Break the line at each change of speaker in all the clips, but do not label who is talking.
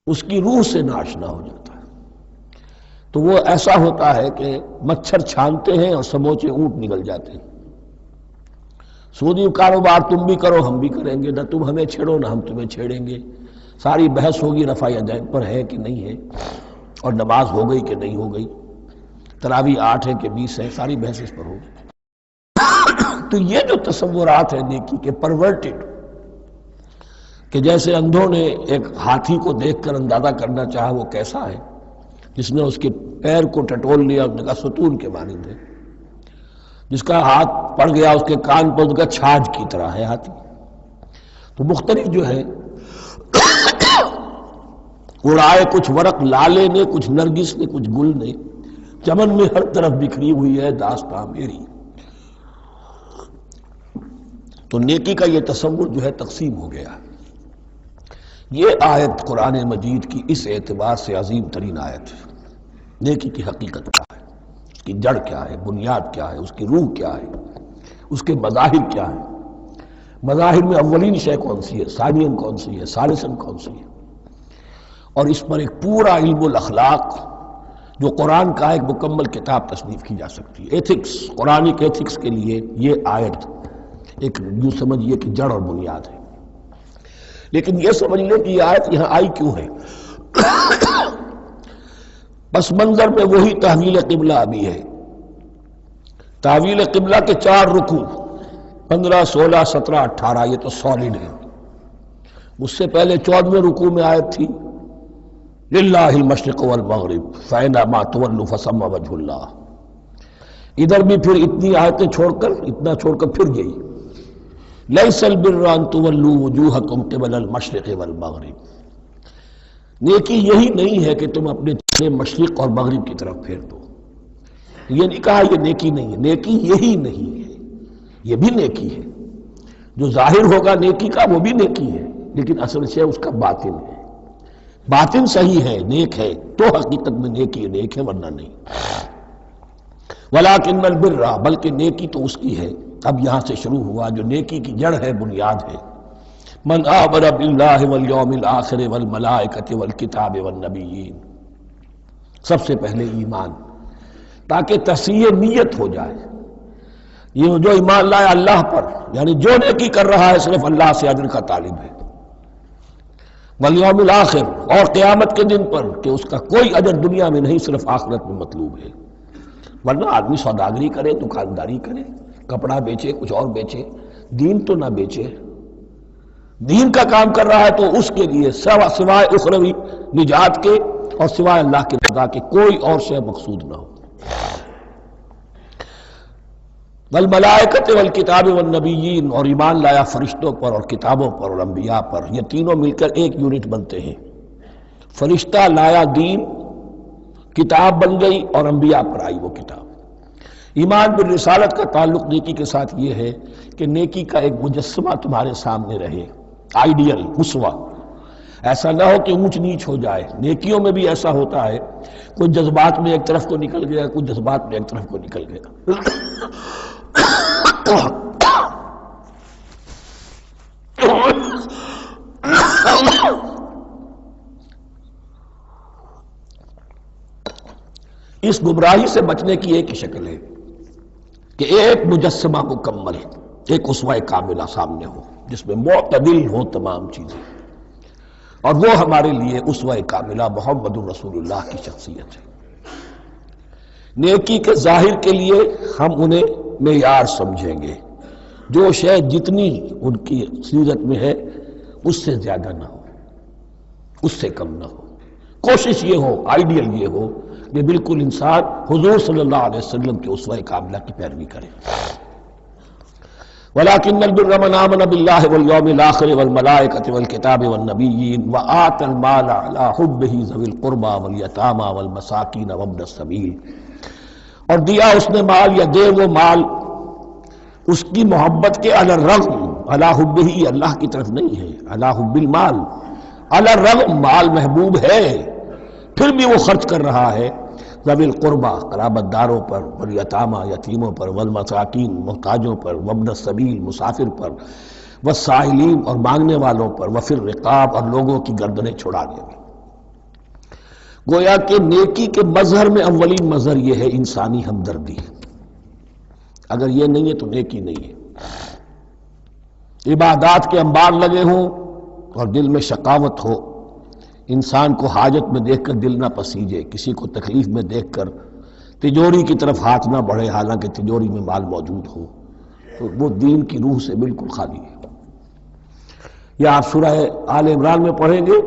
اس کی روح سے ناشنا ہو جاتا ہے۔ تو وہ ایسا ہوتا ہے کہ مچھر چھانتے ہیں اور سموچے اونٹ نکل جاتے ہیں۔ سودی کاروبار تم بھی کرو ہم بھی کریں گے، نہ تم ہمیں چھیڑو نہ ہم تمہیں چھیڑیں گے، ساری بحث ہوگی رفع یدین پر ہے کہ نہیں ہے، اور نماز ہو گئی کہ نہیں ہو گئی، تراویح 8 ہے کہ 20 ہے، ساری بحث اس پر ہوگی۔ تو یہ جو تصورات ہیں نیکی کے پرورٹڈ، کہ جیسے اندھوں نے ایک ہاتھی کو دیکھ کر اندازہ کرنا چاہا وہ کیسا ہے، جس نے اس کے پیر کو ٹٹول لیا، اس نے کہا ستون کے مانند ہے، جس کا ہاتھ پڑ گیا اس کے کان پر، اس کا چھاج کی طرح ہے ہاتھی۔ تو مختلف جو ہے اڑائے کچھ ورق لالے نے، کچھ نرگس نے، کچھ گل نے، چمن میں ہر طرف بکھری ہوئی ہے داستان میری۔ تو نیکی کا یہ تصور جو ہے تقسیم ہو گیا۔ یہ آیت قرآن مجید کی اس اعتبار سے عظیم ترین آیت ہے۔ نیکی کی حقیقت کیا ہے، اس کی جڑ کیا ہے، بنیاد کیا ہے، اس کی روح کیا ہے، اس کے مظاہر کیا ہے۔ مظاہر میں اولین شے کون سی ہے، ثانین کون سی ہے، ثالثاً کون سی ہے، اور اس پر ایک پورا علم الاخلاق جو قرآن کا ایک مکمل کتاب تصنیف کی جا سکتی ہے۔ ایتھکس، قرآنک ایتھکس کے لیے یہ آیت ایک یوں سمجھیے کہ جڑ اور بنیاد ہے۔ لیکن یہ سمجھ لیں کہ یہ آیت یہاں آئی کیوں ہے۔ پس منظر میں وہی تحویل قبلہ ابھی ہے۔ تحویل قبلہ کے 4 رکوع 15 16 17 18 یہ تو سالڈ ہے۔ اس سے پہلے 14ویں رکوع میں آیت تھی للہ المشرق والمغرب فأینما تولوا فثم وجہ اللہ۔ ادھر بھی پھر اتنی آیتیں چھوڑ کر، اتنا چھوڑ کر پھر گئی لیس البر ان تولوا وجوہکم قبل المشرق والمغرب۔ نیکی یہی نہیں ہے کہ تم اپنے چہرے مشرق اور مغرب کی طرف پھیر دو۔ یہ نہیں کہا یہ نیکی نہیں ہے، نیکی یہی نہیں ہے، یہ بھی نیکی ہے۔ جو ظاہر ہوگا نیکی کا وہ بھی نیکی ہے، لیکن اصل سے اس کا باطن ہے۔ باطن صحیح ہے، نیک ہے، تو حقیقت میں نیکی نیک ہے، ورنہ نہیں۔ ولیکن البر، بلکہ نیکی تو اس کی ہے۔ اب یہاں سے شروع ہوا جو نیکی کی جڑ ہے، بنیاد ہے۔ من آمن باللہ والیوم الآخر والملائکۃ والکتاب والنبیین، سب سے پہلے ایمان، تاکہ تصحیح نیت ہو جائے۔ یہ جو ایمان لائے اللہ پر، یعنی جو نیکی کر رہا ہے صرف اللہ سے اجر کا طالب ہے، والیوم الآخر، اور قیامت کے دن پر کہ اس کا کوئی اجر دنیا میں نہیں، صرف آخرت میں مطلوب ہے۔ ورنہ آدمی سوداگری کرے، دکانداری کرے، کپڑا بیچے، کچھ اور بیچے، دین تو نہ بیچے۔ دین کا کام کر رہا ہے تو اس کے لیے سوائے اخروی نجات کے اور سوائے اللہ کی رضا کے کوئی اور شے مقصود نہ ہو۔ والملائکۃ والکتاب والنبیین، اور ایمان لایا فرشتوں پر اور کتابوں پر اور انبیاء پر۔ یہ تینوں مل کر ایک یونٹ بنتے ہیں۔ فرشتہ لایا دین، کتاب بن گئی، اور انبیاء پر آئی وہ کتاب۔ ایمان بالرسالت کا تعلق نیکی کے ساتھ یہ ہے کہ نیکی کا ایک مجسمہ تمہارے سامنے رہے، آئیڈیل، اسوہ۔ ایسا نہ ہو کہ اونچ نیچ ہو جائے۔ نیکیوں میں بھی ایسا ہوتا ہے، کوئی جذبات میں ایک طرف کو نکل گیا، کوئی جذبات میں ایک طرف کو نکل گیا۔ اس گمراہی سے بچنے کی ایک ہی شکل ہے کہ ایک مجسمہ مکمل، ایک اسوہ کاملہ سامنے ہو جس میں معتدل ہو تمام چیزیں، اور وہ ہمارے لیے اسوہ کاملہ محمد الرسول اللہ کی شخصیت ہے۔ نیکی کے ظاہر کے لیے ہم انہیں معیار سمجھیں گے، جو شے جتنی ان کی سیرت میں ہے اس سے زیادہ نہ ہو، اس سے کم نہ ہو۔ کوشش یہ ہو، آئیڈیل یہ ہو کہ بالکل انسان حضور صلی اللہ علیہ وسلم کے اسوہ کاملہ کی پیروی کرے۔ وَلَٰكِنَّ الْبِرَّ مَنْ آمَنَ بِاللَّهِ وَالْيَوْمِ الْآخِرِ وَالْمَلَائِكَةِ وَالْكِتَابِ وَالنَّبِيِّينَ وَآتَى الْمَالَ عَلَىٰ حُبِّهِ ذَوِي الْقُرْبَىٰ وَالْيَتَامَىٰ وَالْمَسَاكِينَ وَابْنَ السَّبِيلِ، اور دیا اس نے مال، یا دے وہ مال اس کی محبت کے علی الرغم، علی حبہ اللہ کی طرف نہیں ہے، علی حب المال، علی الرغم مال محبوب ہے پھر بھی وہ خرچ کر رہا ہے، ذوی القربہ قرابت داروں پر، والیتامى یتیموں پر، والمساکین محتاجوں پر، وابن السبیل مسافر پر، والسائلین اور مانگنے والوں پر، وفی الرقاب اور لوگوں کی گردنیں چھڑانے میں۔ گویا کہ نیکی کے مظہر میں اولین مظہر یہ ہے انسانی ہمدردی. اگر یہ نہیں ہے تو نیکی نہیں ہے. عبادات کے انبار لگے ہوں اور دل میں شقاوت ہو، انسان کو حاجت میں دیکھ کر دل نہ پسیجے، کسی کو تکلیف میں دیکھ کر تجوری کی طرف ہاتھ نہ بڑھے حالانکہ تجوری میں مال موجود ہو، تو وہ دین کی روح سے بالکل خالی ہے. یا آپ سورہ آل عمران میں پڑھیں گے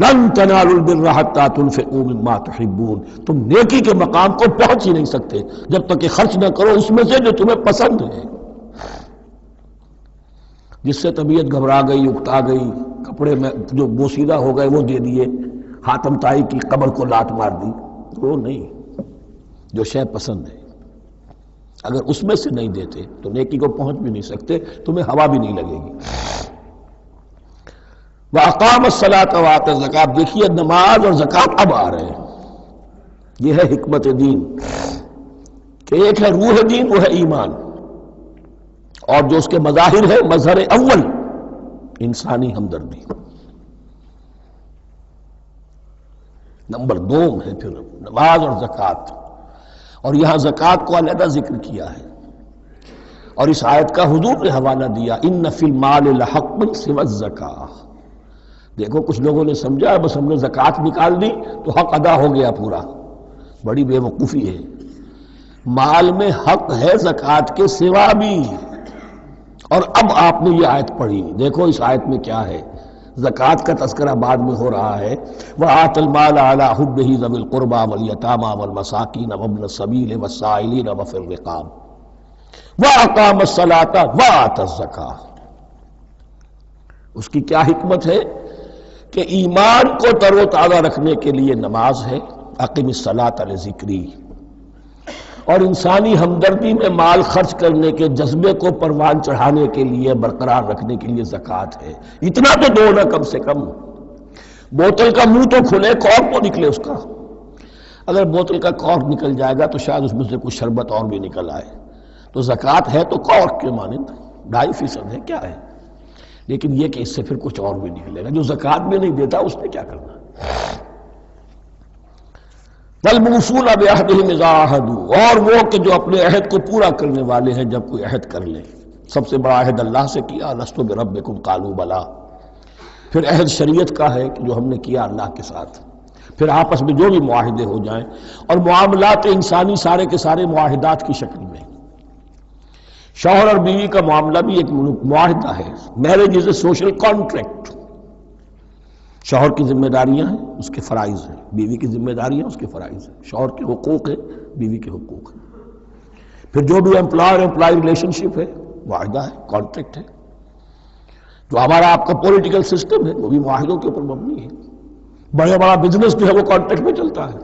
لن تنالوا البر حتى تنفقوا مما تحبون، تم نیکی کے مقام کو پہنچ ہی نہیں سکتے جب تک کہ خرچ نہ کرو اس میں سے جو تمہیں پسند ہے. جس سے طبیعت گھبرا گئی، اکتا گئی، کپڑے میں جو بوسیدہ ہو گئے وہ دے دیے، حاتم طائی کی قبر کو لات مار دی، وہ نہیں. جو شے پسند ہے اگر اس میں سے نہیں دیتے تو نیکی کو پہنچ بھی نہیں سکتے، تمہیں ہوا بھی نہیں لگے گی. وَأَقَامَ الصَّلَاةَ وَآتَى الزَّكَاةَ، دیکھیے نماز اور زکوٰۃ اب آ رہے ہیں. یہ ہے حکمت دین کہ ایک ہے روح دین، وہ ہے ایمان، اور جو اس کے مظاہر ہے مظہر اول انسانی ہمدردی. نمبر دو ہے پھر نماز اور زکوٰۃ، اور یہاں زکوٰۃ کو علیحدہ ذکر کیا ہے اور اس آیت کا حضور نے حوالہ دیا ان فی المال لحق سوى الزکاۃ. دیکھو کچھ لوگوں نے سمجھا بس ہم نے زکوٰۃ نکال دی تو حق ادا ہو گیا پورا. بڑی بے وقوفی ہے. مال میں حق ہے زکوٰۃ کے سوا بھی. اور اب آپ نے یہ آیت پڑھی، دیکھو اس آیت میں کیا ہے. زکوٰۃ کا تذکرہ بعد میں ہو رہا ہے وَآتَ الْمَالَ عَلَىٰ حُبِّهِ ذَوِي الْقُرْبَىٰ وَالْيَتَامَىٰ وَالْمَسَاكِينَ وَابْنَ السَّبِيلِ وَالسَّائِلِينَ وَفِي الرِّقَابِ وَأَقَامَ الصَّلَاةَ وَآتَى الزَّكَاةَ. اس کی کیا حکمت ہے کہ ایمان کو تر و تازہ رکھنے کے لیے نماز ہے، اقم الصلاۃ لذکری، اور انسانی ہمدردی میں مال خرچ کرنے کے جذبے کو پروان چڑھانے کے لیے برقرار رکھنے کے لیے زکوٰۃ ہے. اتنا تو دو نا کم سے کم. بوتل کا منہ تو کھلے، کارک تو نکلے اس کا. اگر بوتل کا کارک نکل جائے گا تو شاید اس میں سے کچھ شربت اور بھی نکل آئے. تو زکوٰۃ ہے تو کارک کے مانند 2.5% ہے، کیا ہے، لیکن یہ کہ اس سے پھر کچھ اور بھی نکلے گا. جو زکوٰۃ بھی نہیں دیتا اس نے کیا کرنا. وَالْمُوفُونَ بِعَهْدِهِمْ إِذَا عَاهَدُوا، اور وہ کہ جو اپنے عہد کو پورا کرنے والے ہیں جب کوئی عہد کر لیں. سب سے بڑا عہد اللہ سے کیا، لست بربکم قالوا بلی. پھر عہد شریعت کا ہے کہ جو ہم نے کیا اللہ کے ساتھ. پھر آپس میں جو بھی معاہدے ہو جائیں، اور معاملات انسانی سارے کے سارے معاہدات کی شکل میں. شوہر اور بیوی کا معاملہ بھی ایک معاہدہ ہے. Marriage is a social contract. شوہر کی ذمہ داریاں ہیں، اس کے فرائض ہیں، بیوی کی ذمہ داریاں اس کے فرائض ہیں. شوہر کے حقوق ہیں، بیوی کے حقوق ہیں. پھر جو بھی امپلائر امپلائی ریلیشن شپ ہے معاہدہ ہے، کانٹریکٹ ہے. جو ہمارا آپ کا پولیٹیکل سسٹم ہے وہ بھی معاہدوں کے اوپر مبنی ہے. بڑا بزنس جو ہے وہ کانٹریکٹ میں چلتا ہے.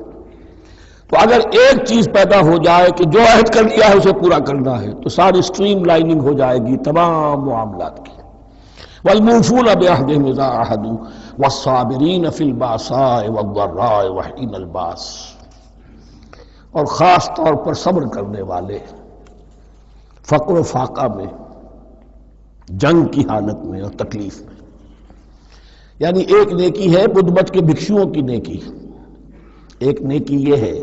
تو اگر ایک چیز پیدا ہو جائے کہ جو عہد کر لیا ہے اسے پورا کرنا ہے تو ساری اسٹریم لائننگ ہو جائے گی تمام معاملات کی. وَالْمُوفُونَ بِعَهْدِهِمْ إِذَا عَاهَدُوا وَالصَّابِرِينَ فِي الْبَأْسَاءِ وَالضَّرَّاءِ وَحِينَ الْبَأْسِ، اور خاص طور پر صبر کرنے والے فقر و فاقہ میں، جنگ کی حالت میں اور تکلیف میں. یعنی ایک نیکی ہے بدھ مت کے بھکشوؤں کی نیکی. ایک نیکی یہ ہے،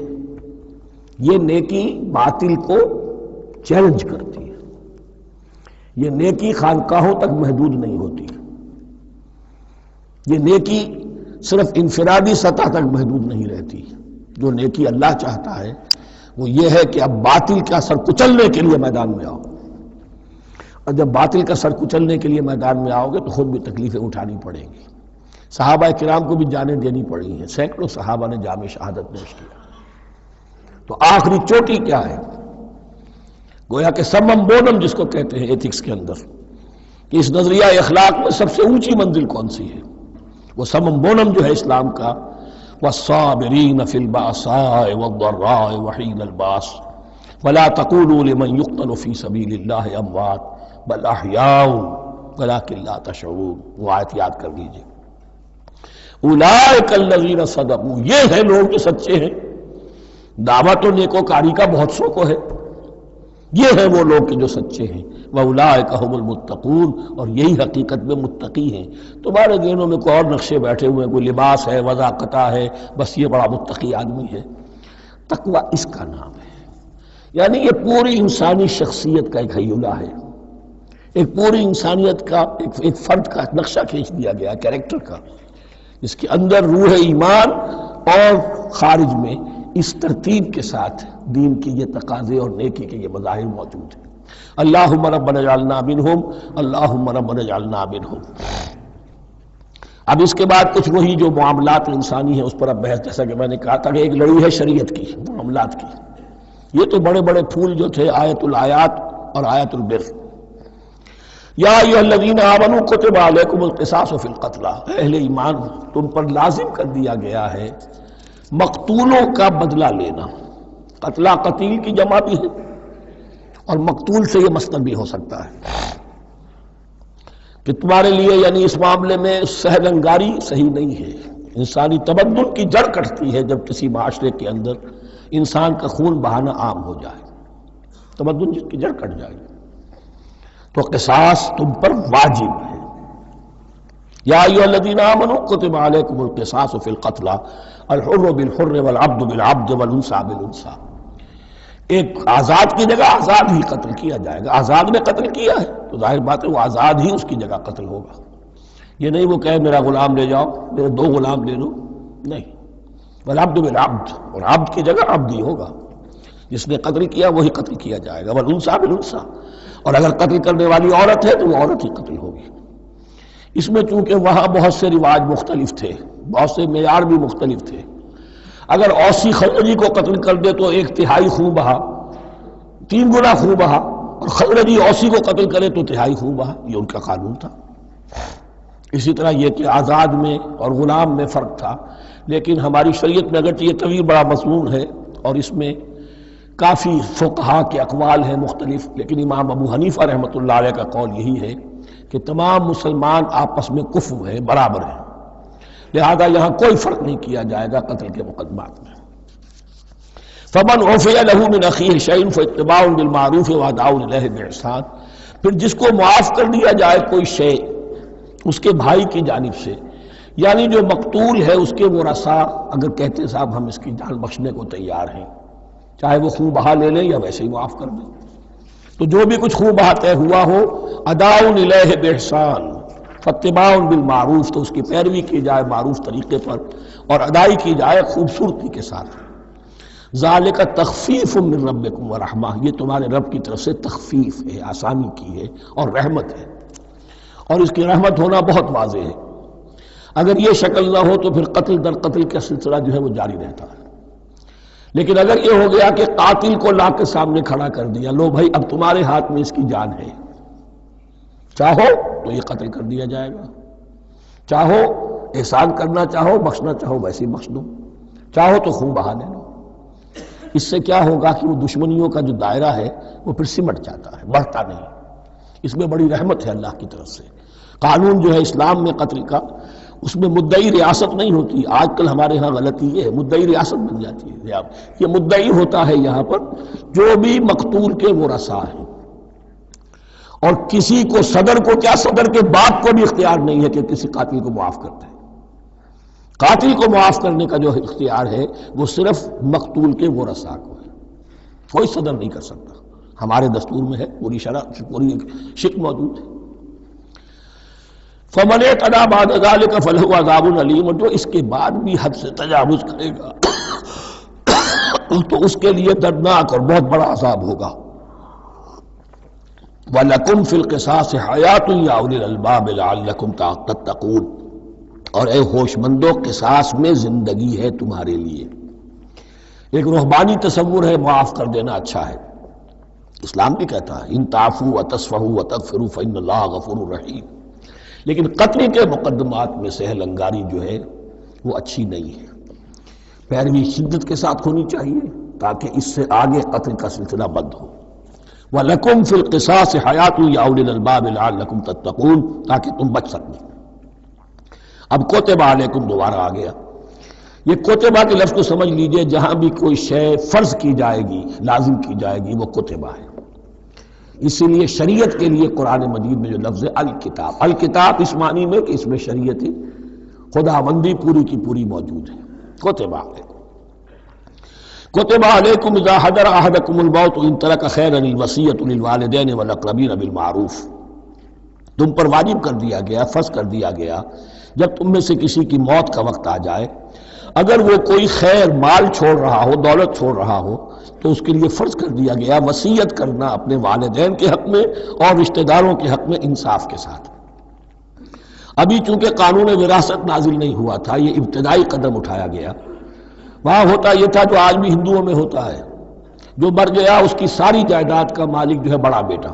یہ نیکی باطل کو چیلنج کرتی ہے. یہ نیکی خانقاہوں تک محدود نہیں ہوتی. یہ نیکی صرف انفرادی سطح تک محدود نہیں رہتی. جو نیکی اللہ چاہتا ہے وہ یہ ہے کہ اب باطل کا سر کچلنے کے لیے میدان میں آؤ. اور جب باطل کا سر کچلنے کے لیے میدان میں آؤ گے تو خود بھی تکلیفیں اٹھانی پڑیں گی. صحابہ کرام کو بھی جانیں دینی پڑی ہیں. سینکڑوں صحابہ نے جام شہادت نوش کیا. تو آخری چوٹی کیا ہے؟ گویا کہ سمم بونم جس کو کہتے ہیں ایتھکس کے اندر، کہ اس نظریہ اخلاق میں سب سے اونچی منزل کون سی ہے؟ وہ سمم بونم جو ہے اسلام کا، وَالصَّابِرِينَ فِي الْبَأْسَاءِ وَالضَّرَّاءِ وَحِينَ الْبَأْسِ وَلَا تَقُولُوا لِمَنْ يُقْتَلُ فِي سَبِيلِ اللَّهِ أَمْوَاتٌ بَلْ أَحْيَاءٌ وَلَكِنْ لَا تَشْعُرُونَ. وہ آیت یاد کر لیجیے. اولئک الذین صدقوا، یہ ہیں لوگ جو سچے ہیں. دعوت و نیکوکاری کا بہت شوق ہے، یہ ہیں وہ لوگ کہ جو سچے ہیں، وَأُولَٰئِكَ هُمُ الْمُتَّقُونَ، اور یہی حقیقت میں متقی ہیں۔ تمہارے ذہنوں میں کوئی اور نقشے بیٹھے ہوئے ہیں، کوئی لباس ہے، وضاقتہ ہے، بس یہ بڑا متقی آدمی ہے۔ تقویٰ اس کا نام ہے، یعنی یہ پوری انسانی شخصیت کا ایک ہیولہ ہے، ایک پوری انسانیت کا ایک فرد کا نقشہ کھینچ دیا گیا کیریکٹر کا، جس کے اندر روح ایمان اور خارج میں اس ترتیب کے ساتھ دین کی یہ تقاضے اور نیکی کے یہ مظاہر موجود ہیں۔ اللہم ربنا اجعلنا منہم، اللہم ربنا اجعلنا منہم۔ اب اس کے بعد کچھ وہی جو معاملات انسانی ہیں اس پر اب بحث، جیسا کہ میں نے کہا تھا کہ ایک لڑی ہے شریعت کی، معاملات کی۔ یہ تو بڑے بڑے پھول جو تھے، آیت الآیات اور آیت البر۔ یا ایھا الذین آمنوا کتب علیکم القصاص فی القتلی، اہل ایمان تم پر لازم کر دیا گیا ہے مقتولوں کا بدلہ لینا۔ قتلہ قتیل کی جمع بھی ہے، اور مقتول سے یہ مصدر بھی ہو سکتا ہے کہ تمہارے لیے، یعنی اس معاملے میں سہل انگاری صحیح نہیں ہے۔ انسانی تمدن کی جڑ کٹتی ہے جب کسی معاشرے کے اندر انسان کا خون بہانا عام ہو جائے، تمدن جس کی جڑ کٹ جائے، تو قصاص تم پر واجب ہے۔ یا ایھا الذین آمنوا کتب علیکم القصاص فی القتلی الحر بالحر والعبد بالعبد والانثى بالانثى۔ ایک آزاد کی جگہ آزاد ہی قتل کیا جائے گا۔ آزاد نے قتل کیا ہے تو ظاہر بات ہے وہ آزاد ہی اس کی جگہ قتل ہوگا۔ یہ نہیں وہ کہے میرا غلام لے جاؤ، میرے 2 غلام لے لو، نہیں۔ والعبد بالعبد، اور عبد کی جگہ عبد ہی ہوگا، جس نے قتل کیا وہی قتل کیا جائے گا۔ والانثى بالانثى، اور اگر قتل کرنے والی عورت ہے تو وہ عورت ہی قتل ہوگی۔ اس میں چونکہ وہاں بہت سے رواج مختلف تھے، بہت سے معیار بھی مختلف تھے۔ اگر اوسی خزرجی کو قتل کر دے تو 1/3 خون بہا، 3 گنا خون بہا، اور خزرجی اوسی کو قتل کرے تو 1/3 خون بہا، یہ ان کا قانون تھا۔ اسی طرح یہ کہ آزاد میں اور غلام میں فرق تھا، لیکن ہماری شریعت میں اگرچہ یہ طویل بڑا مضمون ہے اور اس میں کافی فقہا کے اقوال ہیں مختلف، لیکن امام ابو حنیفہ رحمۃ اللہ علیہ کا قول یہی ہے کہ تمام مسلمان آپس میں کفو ہیں، برابر ہیں، لہذا یہاں کوئی فرق نہیں کیا جائے گا قتل کے مقدمات میں۔ فمن عفی لہ من اخیہ شیء فاتباع بالمعروف واداء الیہ باحسان، پھر جس کو معاف کر دیا جائے کوئی شے اس کے بھائی کی جانب سے، یعنی جو مقتول ہے اس کے ورثاء اگر کہتے صاحب ہم اس کی جان بخشنے کو تیار ہیں، چاہے وہ خون بہا لے لیں یا ویسے ہی معاف کر دیں، تو جو بھی کچھ خون بہا طے ہوا ہو اداء الیہ باحسان فاتباع بالمعروف، تو اس کی پیروی کی جائے معروف طریقے پر اور ادائی کی جائے خوبصورتی کے ساتھ۔ ذالک تخفیف من ربکم ورحمہ، یہ تمہارے رب کی طرف سے تخفیف ہے، آسانی کی ہے اور رحمت ہے، اور اس کی رحمت ہونا بہت واضح ہے۔ اگر یہ شکل نہ ہو تو پھر قتل در قتل کا سلسلہ جو ہے وہ جاری رہتا ہے، لیکن اگر یہ ہو گیا کہ قاتل کو لا کے سامنے کھڑا کر دیا، لو بھائی اب تمہارے ہاتھ میں اس کی جان ہے، چاہو تو یہ قتل کر دیا جائے گا، چاہو احسان کرنا چاہو بخشنا چاہو ویسے ہی بخش دو، چاہو تو خون بہا لے لو۔ اس سے کیا ہوگا کہ وہ دشمنیوں کا جو دائرہ ہے وہ پھر سمٹ جاتا ہے، بڑھتا نہیں۔ اس میں بڑی رحمت ہے اللہ کی طرف سے۔ قانون جو ہے اسلام میں قتل کا، اس میں مدعی ریاست نہیں ہوتی۔ آج کل ہمارے ہاں غلطی یہ ہے، مدعی ریاست بن جاتی ہے۔ یہ مدعی ہوتا ہے یہاں پر جو بھی مقتول کے ورثاء ہیں، اور کسی کو صدر کو کیا، صدر کے باپ کو بھی اختیار نہیں ہے کہ کسی قاتل کو معاف کر دے۔ قاتل کو معاف کرنے کا جو اختیار ہے وہ صرف مقتول کے ورثاء کو ہے، کوئی صدر نہیں کر سکتا۔ ہمارے دستور میں ہے، پوری شرع پوری شک موجود ہے۔ فمن اعتدی بعد ذلک فلہ عذاب علیم، اور جو اس کے بعد بھی حد سے تجاوز کرے گا تو اس کے لیے دردناک اور بہت بڑا عذاب ہوگا۔ وَلَكُمْ فِي الْقِصَاصِ حَيَاةٌ يَا أُولِي الْأَلْبَابِ لَعَلَّكُمْ تَتَّقُونَ، اور اے ہوش مندو قصاص میں زندگی ہے تمہارے لیے۔ ایک روحانی تصور ہے معاف کر دینا اچھا ہے، اسلام بھی کہتا ہے ان تعفوا وتصفحوا وتغفروا فإن اللہ غفور رحیم، لیکن قتل کے مقدمات میں سہل انگاری جو ہے وہ اچھی نہیں ہے، پیروی شدت کے ساتھ ہونی چاہیے تاکہ اس سے آگے قتل کا سلسلہ بند ہو۔ وَلَكُمْ فِي الْقِصَاصِ حَيَاةٌ يَا أُولِي الْأَلْبَابِ لَعَلَّكُمْ تَتَّقُونَ، تاکہ تم بچ سکیں۔ اب کوتبہ علیکم دوبارہ آ گیا۔ یہ کوتبہ کے لفظ کو سمجھ لیجئے، جہاں بھی کوئی شے فرض کی جائے گی، لازم کی جائے گی، وہ کوتبہ ہے۔ اسی لیے شریعت کے لیے قرآن مجید میں جو لفظ ہے الکتاب، الکتاب اس معنی میں کہ اس میں شریعت خداوندی پوری کی پوری موجود ہے۔ کتب علیکم اذا حضر احدکم الموت ان ترک خیرا الوصیۃ للوالدین والاقربین بالمعروف، تم پر واجب کر دیا گیا، فرض کر دیا گیا، جب تم میں سے کسی کی موت کا وقت آ جائے، اگر وہ کوئی خیر مال چھوڑ رہا ہو، دولت چھوڑ رہا ہو، تو اس کے لیے فرض کر دیا گیا وصیت کرنا اپنے والدین کے حق میں اور رشتہ داروں کے حق میں انصاف کے ساتھ۔ ابھی چونکہ قانون وراثت نازل نہیں ہوا تھا، یہ ابتدائی قدم اٹھایا گیا۔ وہاں ہوتا یہ تھا جو آج بھی ہندوؤں میں ہوتا ہے، جو مر گیا اس کی ساری جائیداد کا مالک جو ہے بڑا بیٹا،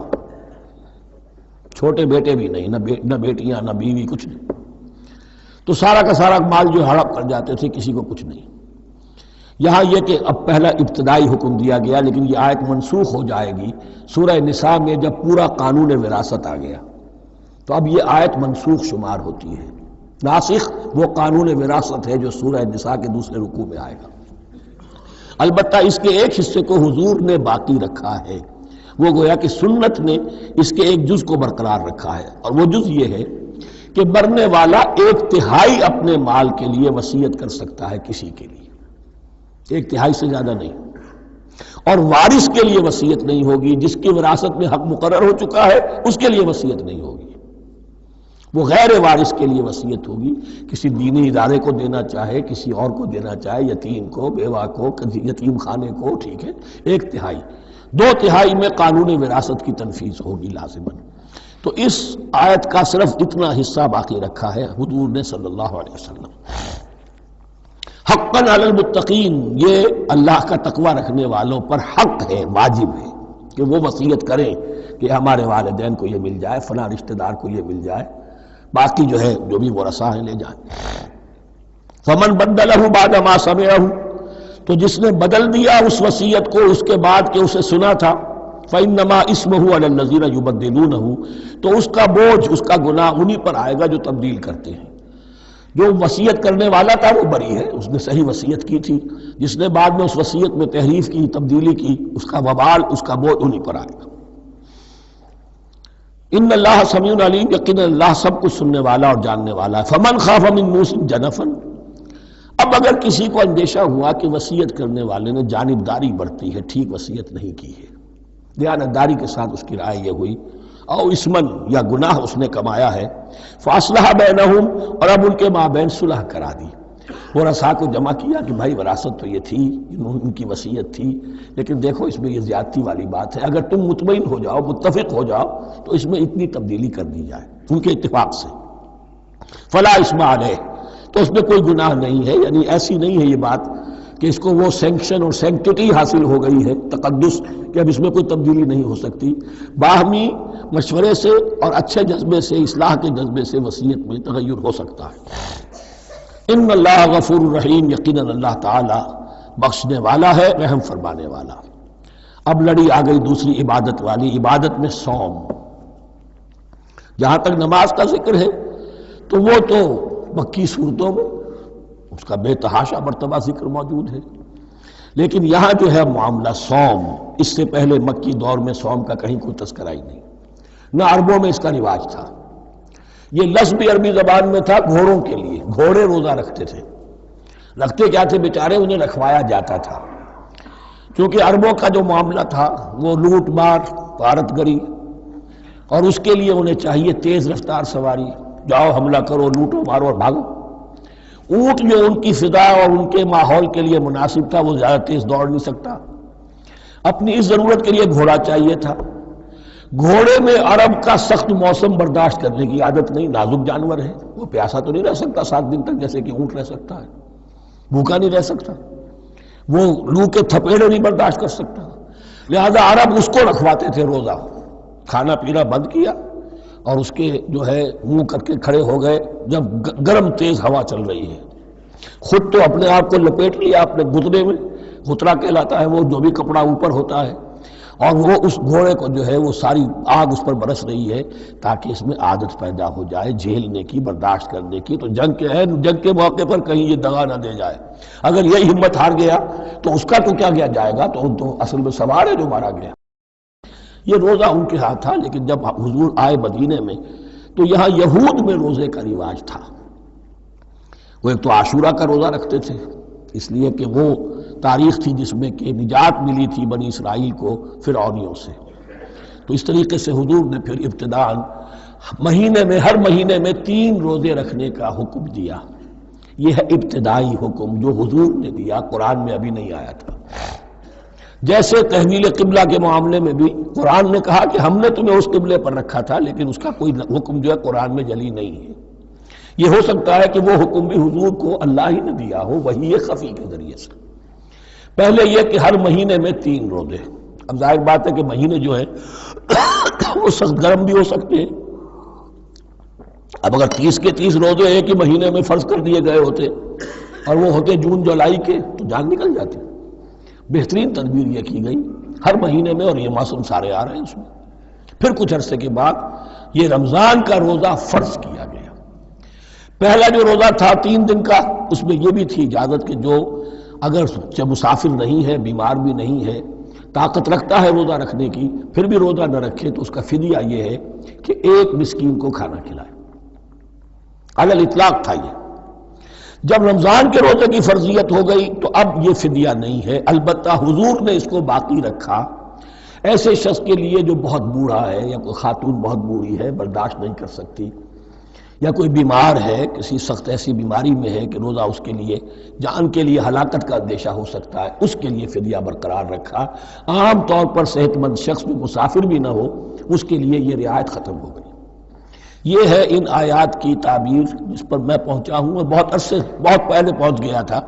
چھوٹے بیٹے بھی نہیں، نہ بیٹیاں نہ بیوی، کچھ نہیں، تو سارا کا سارا مال جو ہڑپ کر جاتے تھے، کسی کو کچھ نہیں۔ یہاں یہ کہ اب پہلا ابتدائی حکم دیا گیا، لیکن یہ آیت منسوخ ہو جائے گی سورہ نساء میں جب پورا قانون وراثت آ گیا، تو اب یہ آیت منسوخ شمار ہوتی ہے۔ ناسخ وہ قانون وراثت ہے جو سورہ نساء کے دوسرے رکوع میں آئے گا۔ البتہ اس کے ایک حصے کو حضور نے باقی رکھا ہے، وہ گویا کہ سنت نے اس کے ایک جز کو برقرار رکھا ہے، اور وہ جز یہ ہے کہ مرنے والا 1/3 اپنے مال کے لیے وصیت کر سکتا ہے کسی کے لیے، 1/3 سے زیادہ نہیں، اور وارث کے لیے وصیت نہیں ہوگی، جس کی وراثت میں حق مقرر ہو چکا ہے اس کے لیے وصیت نہیں ہوگی، وہ غیر وارث کے لیے وصیت ہوگی، کسی دینی ادارے کو دینا چاہے، کسی اور کو دینا چاہے، یتیم کو، بیوہ کو، یتیم خانے کو، ٹھیک ہے، 1/3، 2/3 میں قانون وراثت کی تنفیذ ہوگی لازماً۔ تو اس آیت کا صرف اتنا حصہ باقی رکھا ہے حضور نے صلی اللہ علیہ وسلم۔ حقاً علی المتقین، یہ اللہ کا تقوی رکھنے والوں پر حق ہے، واجب ہے کہ وہ وصیت کریں کہ ہمارے والدین کو یہ مل جائے، فلاں رشتہ دار کو یہ مل جائے، باقی جو ہے جو بھی ورثاء ہیں لے جائیں۔ فمن بدلہ بعد ما سمعہ، تو جس نے بدل دیا اس وصیت کو اس کے بعد کہ اسے سنا تھا، فإنما اسمہ علی الذین یبدلونہ، تو اس کا بوجھ، اس کا گناہ انہی پر آئے گا جو تبدیل کرتے ہیں۔ جو وصیت کرنے والا تھا وہ بری ہے، اس نے صحیح وصیت کی تھی، جس نے بعد میں اس وصیت میں تحریف کی، تبدیلی کی، اس کا وبال، اس کا بوجھ انہی پر آئے گا۔ ان اللہ سمیع علیم، یقینا اللہ سب کچھ سننے والا اور جاننے والا ہے۔ فمن خاف من موص جنفا، اب اگر کسی کو اندیشہ ہوا کہ وصیت کرنے والے نے جانبداری برتی ہے، ٹھیک وصیت نہیں کی ہے، دیانتداری کے ساتھ اس کی رائے یہ ہوئی، او اسمن، یا گناہ اس نے کمایا ہے، فاصلح بینہم، اور اب ان کے مابین صلح کرا دی، ورثاء کو جمع کیا کہ بھائی وراثت تو یہ تھی، ان کی وصیت تھی، لیکن دیکھو اس میں یہ زیادتی والی بات ہے، اگر تم مطمئن ہو جاؤ، متفق ہو جاؤ، تو اس میں اتنی تبدیلی کر دی جائے ان کے اتفاق سے، فلا اسم علیہ، تو اس میں کوئی گناہ نہیں ہے، یعنی ایسی نہیں ہے یہ بات کہ اس کو وہ سینکشن اور سینکٹیٹی حاصل ہو گئی ہے، تقدس، کہ اب اس میں کوئی تبدیلی نہیں ہو سکتی۔ باہمی مشورے سے اور اچھے جذبے سے، اصلاح کے جذبے سے وصیت میں تغیر ہو سکتا ہے۔ ان اللہ غفور الرحیم، یقیناً اللہ تعالی بخشنے والا ہے، رحم فرمانے والا۔ اب لڑی آ گئی دوسری عبادت والی، عبادت میں صوم۔ جہاں تک نماز کا ذکر ہے تو وہ تو مکی صورتوں میں اس کا بے تحاشا مرتبہ ذکر موجود ہے، لیکن یہاں جو ہے معاملہ صوم، اس سے پہلے مکی دور میں صوم کا کہیں کوئی تذکرہ ہی نہیں، نہ عربوں میں اس کا رواج تھا۔ یہ لفظ بھی عربی زبان میں تھا گھوڑوں کے لیے، گھوڑے روزہ رکھتے تھے، رکھتے کیا تھے بیچارے، انہیں رکھوایا جاتا تھا، کیونکہ عربوں کا جو معاملہ تھا وہ لوٹ مار، غارت گری، اور اس کے لیے انہیں چاہیے تیز رفتار سواری، جاؤ حملہ کرو، لوٹو مارو اور بھاگو۔ اونٹ جو ان کی فضا اور ان کے ماحول کے لیے مناسب تھا، وہ زیادہ تیز دوڑ نہیں سکتا، اپنی اس ضرورت کے لیے گھوڑا چاہیے تھا۔ گھوڑے میں عرب کا سخت موسم برداشت کرنے کی عادت نہیں، نازک جانور ہے، وہ پیاسا تو نہیں رہ سکتا 7 دن تک جیسے کہ اونٹ رہ سکتا ہے، بھوکا نہیں رہ سکتا، وہ لو کے تھپیڑے نہیں برداشت کر سکتا، لہذا عرب اس کو رکھواتے تھے روزہ، کھانا پینا بند کیا اور اس کے جو ہے منہ کر کے کھڑے ہو گئے جب گرم تیز ہوا چل رہی ہے، خود تو اپنے آپ کو لپیٹ لیا اپنے گھٹنے میں، غترہ کہلاتا ہے وہ جو بھی کپڑا اوپر ہوتا ہے، اور وہ اس گھوڑے کو جو ہے وہ ساری آگ اس پر برس رہی ہے تاکہ اس میں عادت پیدا ہو جائے جھیلنے کی، برداشت کرنے کی، تو جنگ کے موقع پر کہیں یہ دغا نہ دے جائے، اگر یہ ہمت ہار گیا تو اس کا تو کیا کیا جائے گا، تو اصل میں سوار ہے جو مارا گیا۔ یہ روزہ ان کے ہاتھ تھا، لیکن جب حضور آئے مدینے میں تو یہاں یہود میں روزے کا رواج تھا۔ وہ ایک تو عاشورہ کا روزہ رکھتے تھے، اس لیے کہ وہ تاریخ تھی جس میں کہ نجات ملی تھی بنی اسرائیل کو فرعونیوں سے۔ تو اس طریقے سے حضور نے پھر ابتداءً مہینے میں ہر مہینے میں 3 روزے رکھنے کا حکم دیا۔ یہ ہے ابتدائی حکم جو حضور نے دیا، قرآن میں ابھی نہیں آیا تھا۔ جیسے تحویل قبلہ کے معاملے میں بھی قرآن نے کہا کہ ہم نے تمہیں اس قبلے پر رکھا تھا، لیکن اس کا کوئی حکم جو ہے قرآن میں جلی نہیں ہے۔ یہ ہو سکتا ہے کہ وہ حکم بھی حضور کو اللہ ہی نے دیا ہو، وحی خفی کے ذریعے سے۔ پہلے یہ کہ ہر مہینے میں 3 روزے۔ اب ظاہر بات ہے کہ مہینے جو ہے وہ سخت گرم بھی ہو سکتے ہیں۔ اب اگر 30 کے 30 روزے ایک ہی مہینے میں فرض کر دیے گئے ہوتے اور وہ ہوتے جون جولائی کے تو جان نکل جاتی۔ بہترین تدبیر یہ کی گئی ہر مہینے میں، اور یہ موسم سارے آ رہے ہیں اس میں۔ پھر کچھ عرصے کے بعد یہ رمضان کا روزہ فرض کیا گیا۔ پہلا جو روزہ تھا 3 دن کا، اس میں یہ بھی تھی اجازت کہ جو اگر مسافر نہیں ہے، بیمار بھی نہیں ہے، طاقت رکھتا ہے روزہ رکھنے کی، پھر بھی روزہ نہ رکھے تو اس کا فدیہ یہ ہے کہ 1 مسکین کو کھانا کھلائے۔ علی الاطلاق تھا یہ۔ جب رمضان کے روزے کی فرضیت ہو گئی تو اب یہ فدیہ نہیں ہے، البتہ حضور نے اس کو باقی رکھا ایسے شخص کے لیے جو بہت بوڑھا ہے، یا کوئی خاتون بہت بوڑھی ہے برداشت نہیں کر سکتی، یا کوئی بیمار ہے، کسی سخت ایسی بیماری میں ہے کہ روزہ اس کے لیے جان کے لیے ہلاکت کا اندیشہ ہو سکتا ہے، اس کے لیے فدیہ برقرار رکھا۔ عام طور پر صحت مند شخص بھی، مسافر بھی نہ ہو، اس کے لیے یہ رعایت ختم ہو گئی۔ یہ ہے ان آیات کی تعبیر جس پر میں پہنچا ہوں، اور بہت پہلے پہنچ گیا تھا،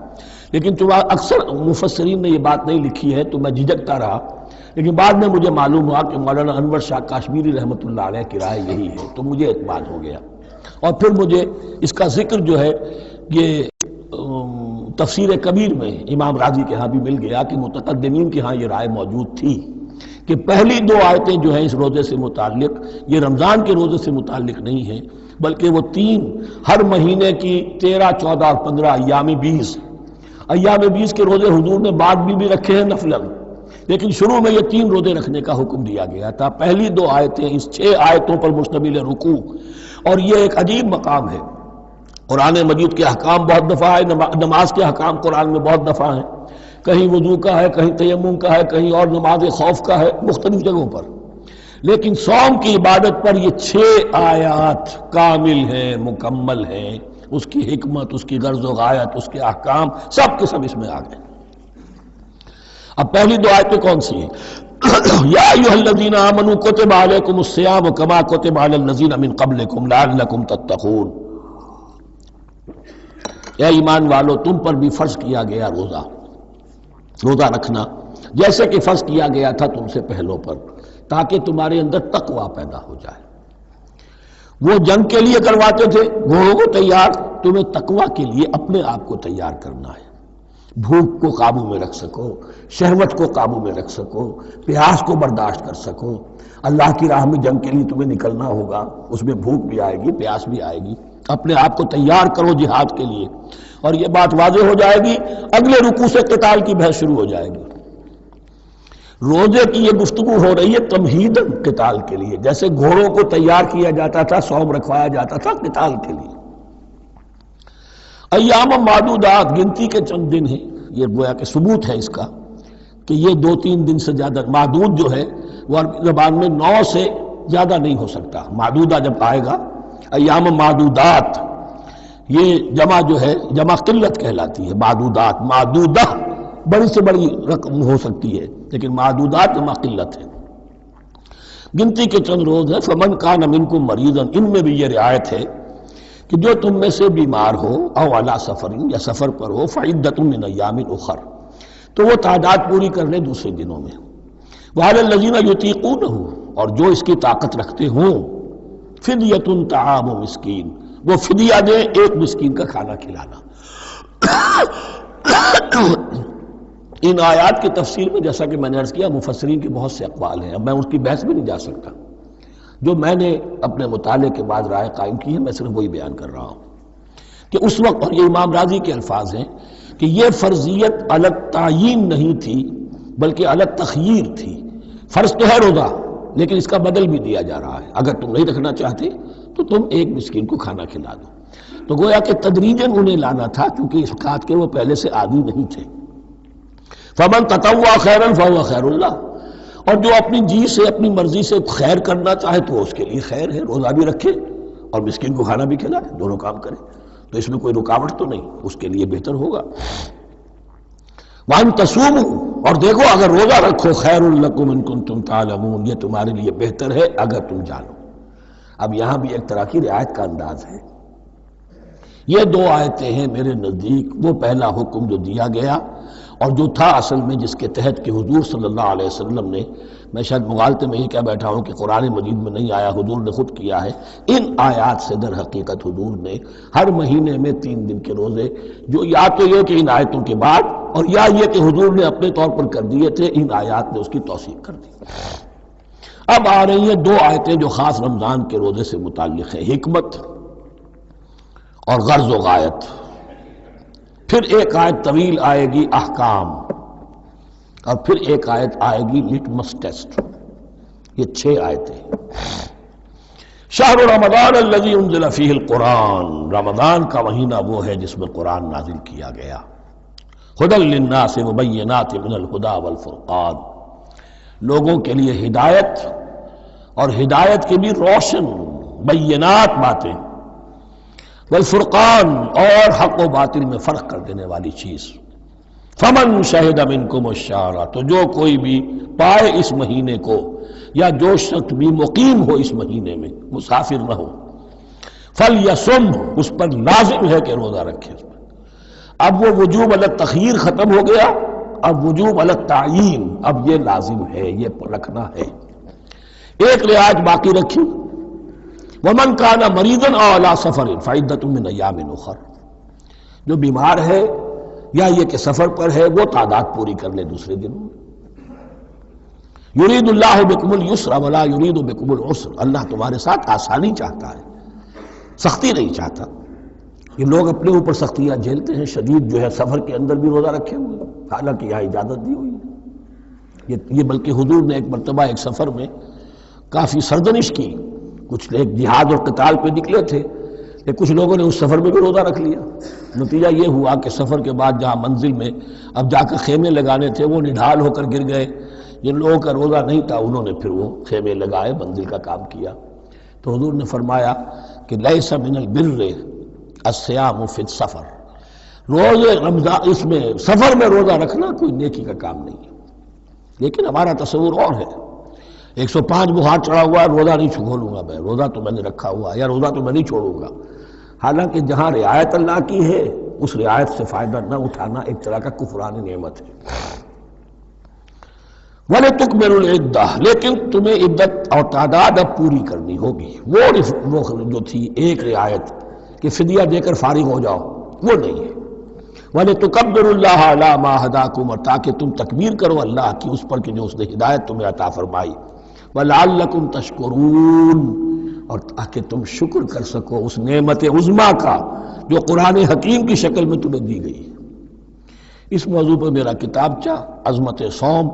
لیکن چونکہ اکثر مفسرین نے یہ بات نہیں لکھی ہے تو میں جھجکتا رہا، لیکن بعد میں مجھے معلوم ہوا کہ مولانا انور شاہ کاشمیری رحمۃ اللہ علیہ کی رائے یہی ہے، تو مجھے اعتماد ہو گیا۔ اور پھر مجھے اس کا ذکر جو ہے یہ تفسیر کبیر میں امام راضی کے ہاں بھی مل گیا کہ متقدمین کے ہاں یہ رائے موجود تھی کہ پہلی 2 آیتیں جو ہیں اس روزے سے متعلق، یہ رمضان کے روزے سے متعلق نہیں ہیں، بلکہ وہ 3 ہر مہینے کی 13، 14 اور 15 ایام 20 کے روزے حضور نے بعد بھی رکھے ہیں نفلاً، لیکن شروع میں یہ 3 روزے رکھنے کا حکم دیا گیا تھا۔ پہلی 2 آیتیں اس 6 آیتوں پر مشتمل رکوع، اور یہ ایک عجیب مقام ہے۔ قرآن مجید کے احکام بہت دفعہ ہے، نماز کے احکام قرآن میں بہت دفعہ ہیں، کہیں وضو کا ہے، کہیں تیمم کا ہے، کہیں اور نماز خوف کا ہے، مختلف جگہوں پر، لیکن صوم کی عبادت پر یہ 6 آیات کامل ہیں، مکمل ہیں۔ اس کی حکمت، اس کی غرض و غایت، اس کے احکام سب کے سب اس میں آ گئے۔ اب پہلی 2 آیتیں کون سی ہیں؟ یا ایھا الذین آمنوا کتب علیکم الصیام کما کتب علی الذین من قبلکم لعلکم تتقون۔ اے ایمان والو، تم پر بھی فرض کیا گیا روزہ رکھنا، جیسے کہ فرض کیا گیا تھا تم سے پہلوں پر، تاکہ تمہارے اندر تقویٰ پیدا ہو جائے۔ وہ جنگ کے لیے کرواتے تھے گھوڑوں کو تیار، تمہیں تقویٰ کے لیے اپنے آپ کو تیار کرنا ہے، بھوک کو قابو میں رکھ سکو، شہوت کو قابو میں رکھ سکو، پیاس کو برداشت کر سکو۔ اللہ کی راہ میں جنگ کے لیے تمہیں نکلنا ہوگا، اس میں بھوک بھی آئے گی، پیاس بھی آئے گی، اپنے آپ کو تیار کرو جہاد کے لیے۔ اور یہ بات واضح ہو جائے گی، اگلے رکوع سے قتال کی بحث شروع ہو جائے گی۔ روزے کی یہ گفتگو ہو رہی ہے تمہید قتال کے لیے، جیسے گھوڑوں کو تیار کیا جاتا تھا، صوم رکھوایا جاتا تھا قتال کے لیے۔ ایام معدودات، گنتی کے چند دن ہیں، یہ گویا کہ ثبوت ہے اس کا کہ یہ 2-3 دن سے زیادہ، معدود جو ہے وہ عربی زبان میں 9 سے زیادہ نہیں ہو سکتا۔ معدودہ جب آئے گا، ایام معدودات، یہ جمع جو ہے جمع قلت کہلاتی ہے۔ معدودات، معدودہ بڑی سے بڑی رقم ہو سکتی ہے، لیکن معدودات جمع قلت ہے۔ گنتی کے چند روز ہیں۔ فمن کان منکم مریضا، ان میں بھی یہ رعایت ہے کہ جو تم میں سے بیمار ہو، او علی سفر، یا سفر پر ہو، فعدۃ من ایام اخر، تو وہ تعداد پوری کر لے دوسرے دنوں میں۔ وعلی الذین یطیقونہ، اور جو اس کی طاقت رکھتے ہوں، فدیۃ طعام مسکین، وہ فدیہ دے 1 مسکین کا کھانا کھلانا۔ ان آیات کی تفسیر میں جیسا کہ میں نے عرض کیا مفسرین کے بہت سے اقوال ہیں، اب میں اس کی بحث میں نہیں جا سکتا۔ جو میں نے اپنے مطالعے کے بعد رائے قائم کی ہے، میں صرف وہی بیان کر رہا ہوں کہ اس وقت، اور یہ امام راضی کے الفاظ ہیں کہ یہ فرضیت علی تعیین نہیں تھی بلکہ علی تخییر تھی۔ فرض تو ہے روزہ، لیکن اس کا بدل بھی دیا جا رہا ہے، اگر تم نہیں رکھنا چاہتے تو تم ایک مسکین کو کھانا کھلا دو۔ تو گویا کہ تدریجاً انہیں لانا تھا، کیونکہ اس بات کے وہ پہلے سے عادی نہیں تھے۔ فمن تطوع خیرا فهو خیر اللہ، اور جو اپنی جی سے اپنی مرضی سے خیر کرنا چاہے تو اس کے لیے خیر ہے، روزہ بھی رکھے اور مسکین کو کھانا بھی کھلائے، دونوں کام کرے تو اس میں کوئی رکاوٹ تو نہیں، اس کے لیے بہتر ہوگا۔ وَأَن تَصُومُوا، اور دیکھو اگر روزہ رکھو، خیر لکم ان کنتم تعلمون، یہ تمہارے لیے بہتر ہے اگر تم جانو۔ اب یہاں بھی ایک طرح کی رعایت کا انداز ہے۔ یہ دو آیتیں ہیں میرے نزدیک وہ پہلا حکم جو دیا گیا اور جو تھا اصل میں جس کے تحت کہ حضور صلی اللہ علیہ وسلم نے، میں شاید مغالطے میں یہ کہہ بیٹھا ہوں کہ قرآن مجید میں نہیں آیا، حضور نے خود کیا ہے، ان آیات سے در حقیقت حضور نے ہر مہینے میں 3 دن کے روزے، جو یا تو یہ کہ ان آیتوں کے بعد اور یا یہ کہ حضور نے اپنے طور پر کر دیے تھے، ان آیات نے اس کی توثیق کر دی۔ اب آ رہی ہیں 2 آیتیں جو خاص رمضان کے روزے سے متعلق ہیں، حکمت اور غرض و غایت۔ پھر ایک آیت طویل آئے گی احکام، اور پھر ایک آیت آئے گی لٹمس ٹیسٹ۔ یہ 6 آیتیں۔ شہر رمضان الذی انزل فیہ القرآن، رمضان کا مہینہ وہ ہے جس میں قرآن نازل کیا گیا۔ ھدی للناس وبینات من الھدی والفرقان، لوگوں کے لیے ہدایت اور ہدایت کی بھی روشن بینات باتیں، والفرقان اور حق و باطل میں فرق کر دینے والی چیز۔ فمن شہد منکم الشہر، تو جو کوئی بھی پائے اس مہینے کو، یا جو شخص بھی مقیم ہو اس مہینے میں، مسافر نہ ہو، فلیصم، اس پر لازم ہے کہ روزہ رکھے۔ اب وہ وجوب علی التخییر ختم ہو گیا، اب وجوب علی التعیین، اب یہ لازم ہے، یہ رکھنا ہے۔ ایک رعایت باقی رکھی، وَمَنْ كَانَ مَرِيضًا أَوْ عَلَىٰ سَفَرٍ فَعِدَّةٌ مِّنْ أَيَّامٍ أُخَرَ، جو بیمار ہے یا یہ کہ سفر پر ہے وہ تعداد پوری کر لے دوسرے دنوں میں۔ یرید اللہ بکم الیسر ولا یرید بکم العسر، اللہ تمہارے ساتھ آسانی چاہتا ہے، سختی نہیں چاہتا۔ یہ لوگ اپنے اوپر سختیاں جھیلتے ہیں، شدید جو ہے سفر کے اندر بھی روزہ رکھے ہوئے، حالانکہ یہاں اجازت دی ہوئی ہے۔ یہ بلکہ حضور نے ایک مرتبہ ایک سفر میں کافی سرزنش کی، کچھ ایک جہاد اور قتال پہ نکلے تھے، کہ کچھ لوگوں نے اس سفر میں بھی روزہ رکھ لیا۔ نتیجہ یہ ہوا کہ سفر کے بعد جہاں منزل میں اب جا کر خیمے لگانے تھے وہ نڈھال ہو کر گر گئے، جن لوگوں کا روزہ نہیں تھا انہوں نے پھر وہ خیمے لگائے، منزل کا کام کیا۔ تو حضور نے فرمایا کہ لیس من البر الصیام فی السفر، روزے رمضان اس میں سفر میں روزہ رکھنا کوئی نیکی کا کام نہیں ہے۔ لیکن ہمارا تصور اور ہے، 105 بخار چڑھا ہوا ہے، روزہ نہیں چھوڑوں گا میں، روزہ تو میں نے رکھا ہوا ہے، یا روزہ تو میں نہیں چھوڑوں گا۔ حالانکہ جہاں رعایت اللہ کی ہے اس رعایت سے فائدہ نہ اٹھانا ایک طرح کا کفران نعمت ہے۔ وَلِتُكْمِلُوا الْعِدَّةَ، لیکن تمہیں عدت اور تعداد اب پوری کرنی ہوگی۔ وہ جو تھی ایک رعایت کہ فدیہ دے کر فارغ ہو جاؤ، وہ نہیں ہے۔ وَلِتُكَبِّرُوا اللَّهَ عَلَىٰ مَا هَدَاكُمْ، اور تاکہ تم تکبیر کرو اللہ کی اس پر کہ جو اس نے ہدایت تمہیں عطا فرمائی۔ وَلَعَلَّكُمْ تَشْكُرُونَ، اور تاکہ تم شکر کر سکو اس نعمت عظمیٰ کا جو قرآن حکیم کی شکل میں تمہیں دی گئی۔ اس موضوع پر میرا کتابچہ عظمت صوم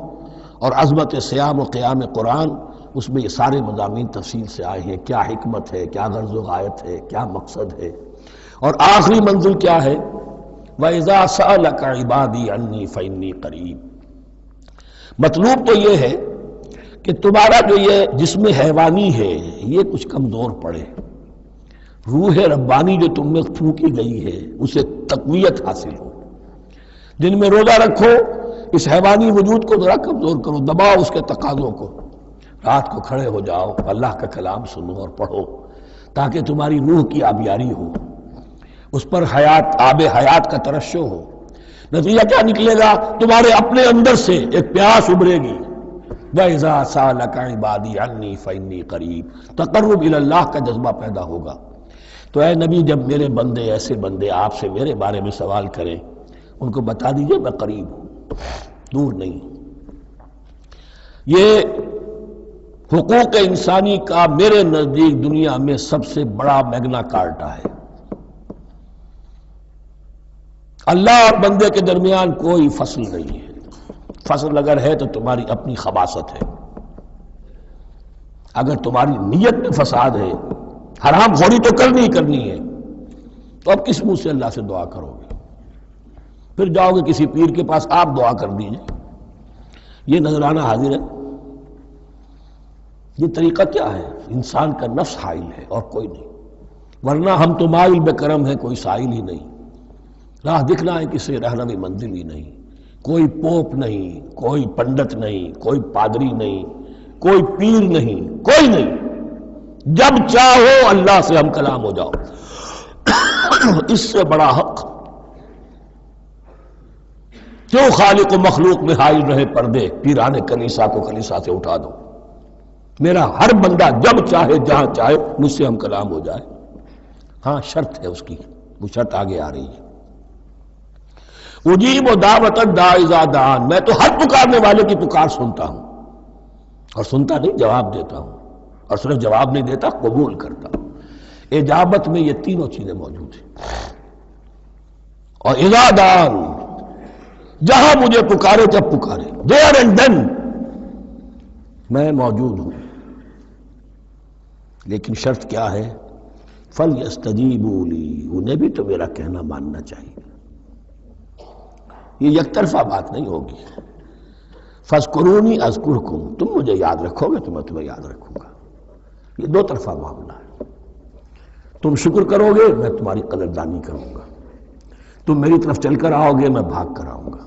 اور عظمت صیام و قیام قرآن، اس میں یہ سارے مضامین تفصیل سے آئے ہیں، کیا حکمت ہے، کیا غرض و غایت ہے، کیا مقصد ہے، اور آخری منزل کیا ہے، وَإِذَا سَأَلَكَ عِبَادِي عَنِّي فَإِنِّي قَرِيبٌ۔ مطلوب تو یہ ہے کہ تمہارا جو یہ جسم حیوانی ہے یہ کچھ کمزور پڑے، روح ربانی جو تم میں پھونکی گئی ہے اسے تقویت حاصل ہو۔ دن میں روزہ رکھو، اس حیوانی وجود کو ذرا کمزور کرو، دباؤ اس کے تقاضوں کو، رات کو کھڑے ہو جاؤ، اللہ کا کلام سنو اور پڑھو تاکہ تمہاری روح کی آبیاری ہو، اس پر حیات، آب حیات کا ترشح ہو۔ نتیجہ کیا نکلے گا؟ تمہارے اپنے اندر سے ایک پیاس ابھرے گی، وَإِذَا سَأَلَكَ عِبَادِي عَنِّي فَإِنِّي قَرِيبٌ، تقرب الی اللہ کا جذبہ پیدا ہوگا۔ تو اے نبی، جب میرے بندے، ایسے بندے آپ سے میرے بارے میں سوال کریں، ان کو بتا دیجئے میں قریب ہوں، دور نہیں۔ یہ حقوق انسانی کا میرے نزدیک دنیا میں سب سے بڑا میگنا کارٹا ہے۔ اللہ اور بندے کے درمیان کوئی فصل نہیں ہے، فصل اگر ہے تو تمہاری اپنی خباثت ہے۔ اگر تمہاری نیت میں فساد ہے، حرام خوری تو کرنی ہی کرنی ہے، تو اب کس منہ سے اللہ سے دعا کرو گے؟ پھر جاؤ گے کسی پیر کے پاس، آپ دعا کر دیجئے۔ یہ نذرانہ حاضر ہے، یہ طریقہ کیا ہے؟ انسان کا نفس حائل ہے اور کوئی نہیں، ورنہ ہم تو مائل بے کرم ہیں، کوئی سائل ہی نہیں، راہ دکھنا ہے کسی رہنمی منزل ہی نہیں، کوئی پوپ نہیں، کوئی پنڈت نہیں، کوئی پادری نہیں، کوئی پیر نہیں، کوئی نہیں، جب چاہو اللہ سے ہم کلام ہو جاؤ۔ اس سے بڑا حق کیوں خالق و مخلوق میں حائل رہے پردے؟ پیران کلیسا کو کلیسا سے اٹھا دو، میرا ہر بندہ جب چاہے جہاں چاہے مجھ سے ہم کلام ہو جائے۔ ہاں شرط ہے اس کی، وہ شرط آگے آ رہی ہے۔ اجیب دعوت الداعی اذا دعان، میں تو ہر پکارنے والے کی پکار سنتا ہوں، اور سنتا نہیں جواب دیتا ہوں، اور صرف جواب نہیں دیتا قبول کرتا ہوں۔ اجابت میں یہ تینوں چیزیں موجود ہیں۔ اور اذا دعان، جہاں مجھے پکارے جب پکارے، there and then میں موجود ہوں۔ لیکن شرط کیا ہے؟ فَلْيَسْتَجِيبُوا لِي، انہیں بھی تو میرا کہنا ماننا چاہیے، یہ یک طرفہ بات نہیں ہوگی۔ فَاذْكُرُونِي أَذْكُرْكُمْ، تم مجھے یاد رکھو گے تو میں تمہیں یاد رکھوں گا، یہ دو طرفہ معاملہ ہے۔ تم شکر کرو گے میں تمہاری قدردانی کروں گا، تم میری طرف چل کر آؤ گے میں بھاگ کر آؤں گا،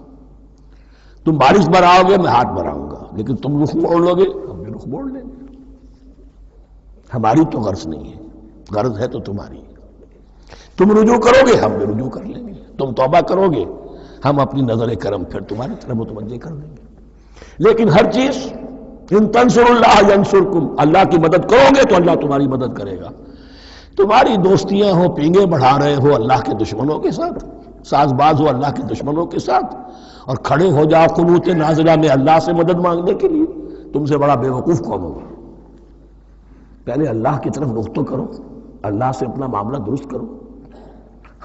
تم بارش برآؤ گے میں ہاتھ بڑھاؤں گا، لیکن تم رخ موڑ لو گے ہم بھی رخ موڑ لیں گے۔ ہماری تو غرض نہیں ہے، غرض ہے تو تمہاری، تم رجوع کرو گے ہم بھی رجوع کر لیں گے، تم توبہ کرو گے ہم اپنی نظر کرم پھر تمہاری طرف متوجہ کر دیں گے۔ لیکن ہر چیز ان تنصروا اللہ ینصرکم، اللہ کی مدد کرو گے تو اللہ تمہاری مدد کرے گا۔ تمہاری دوستیاں ہو، پینگے بڑھا رہے ہو اللہ کے دشمنوں کے ساتھ، ساز باز ہو اللہ کے دشمنوں کے ساتھ، اور کھڑے ہو جاؤ قنوت نازلہ میں اللہ سے مدد مانگنے کے لیے، تم سے بڑا بے وقوف کون ہوگا؟ پہلے اللہ کی طرف رخ تو کرو، اللہ سے اپنا معاملہ درست کرو۔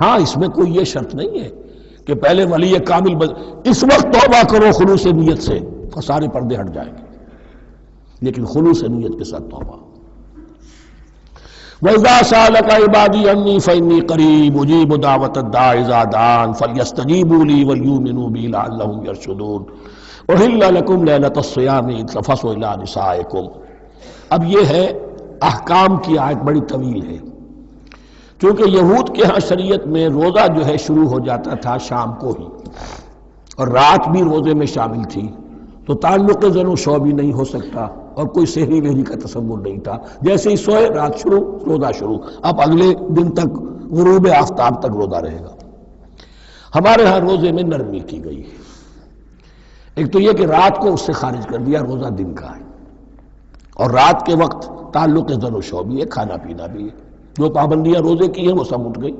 ہاں اس میں کوئی یہ شرط نہیں ہے کہ پہلے ولی کامل اس وقت توبہ کرو خلوص نیت سے تو سارے پردے ہٹ جائیں گے، لیکن خلوص نیت کے ساتھ توبہ۔ وَإِذَا سَأَلَكَ عِبَادِي عَنِّي فَإِنِّي قَرِيبٌ أُجِيبُ دَعْوَةَ الدَّاعِ إِذَا دَعَانِ فَلْيَسْتَجِيبُوا لِي وَلْيُؤْمِنُوا بِي لَعَلَّهُمْ يَرْشُدُونَ أُحِلَّ لَكُمْ لَيْلَةَ الصِّيَامِ إِذْ تَفَضُّلُوا إِلَىٰ نِسَائِكُمْ۔ اب یہ ہے احکام کی آیت، بڑی طویل ہے، کیونکہ یہود کے ہاں شریعت میں روزہ جو ہے شروع ہو جاتا تھا شام کو ہی، اور رات بھی روزے میں شامل تھی، تو تعلق زن و شو بھی نہیں ہو سکتا، اور کوئی سحری وحری کا تصور نہیں تھا، جیسے ہی سوئے رات شروع روزہ شروع، اب اگلے دن تک غروب آفتاب تک روزہ رہے گا۔ ہمارے ہاں روزے میں نرمی کی گئی ہے، ایک تو یہ کہ رات کو اس سے خارج کر دیا، روزہ دن کا ہے، اور رات کے وقت تعلق زن و شو بھی ہے، کھانا پینا بھی ہے، جو پابندیاں روزے کی ہیں وہ سب اٹھ گئی۔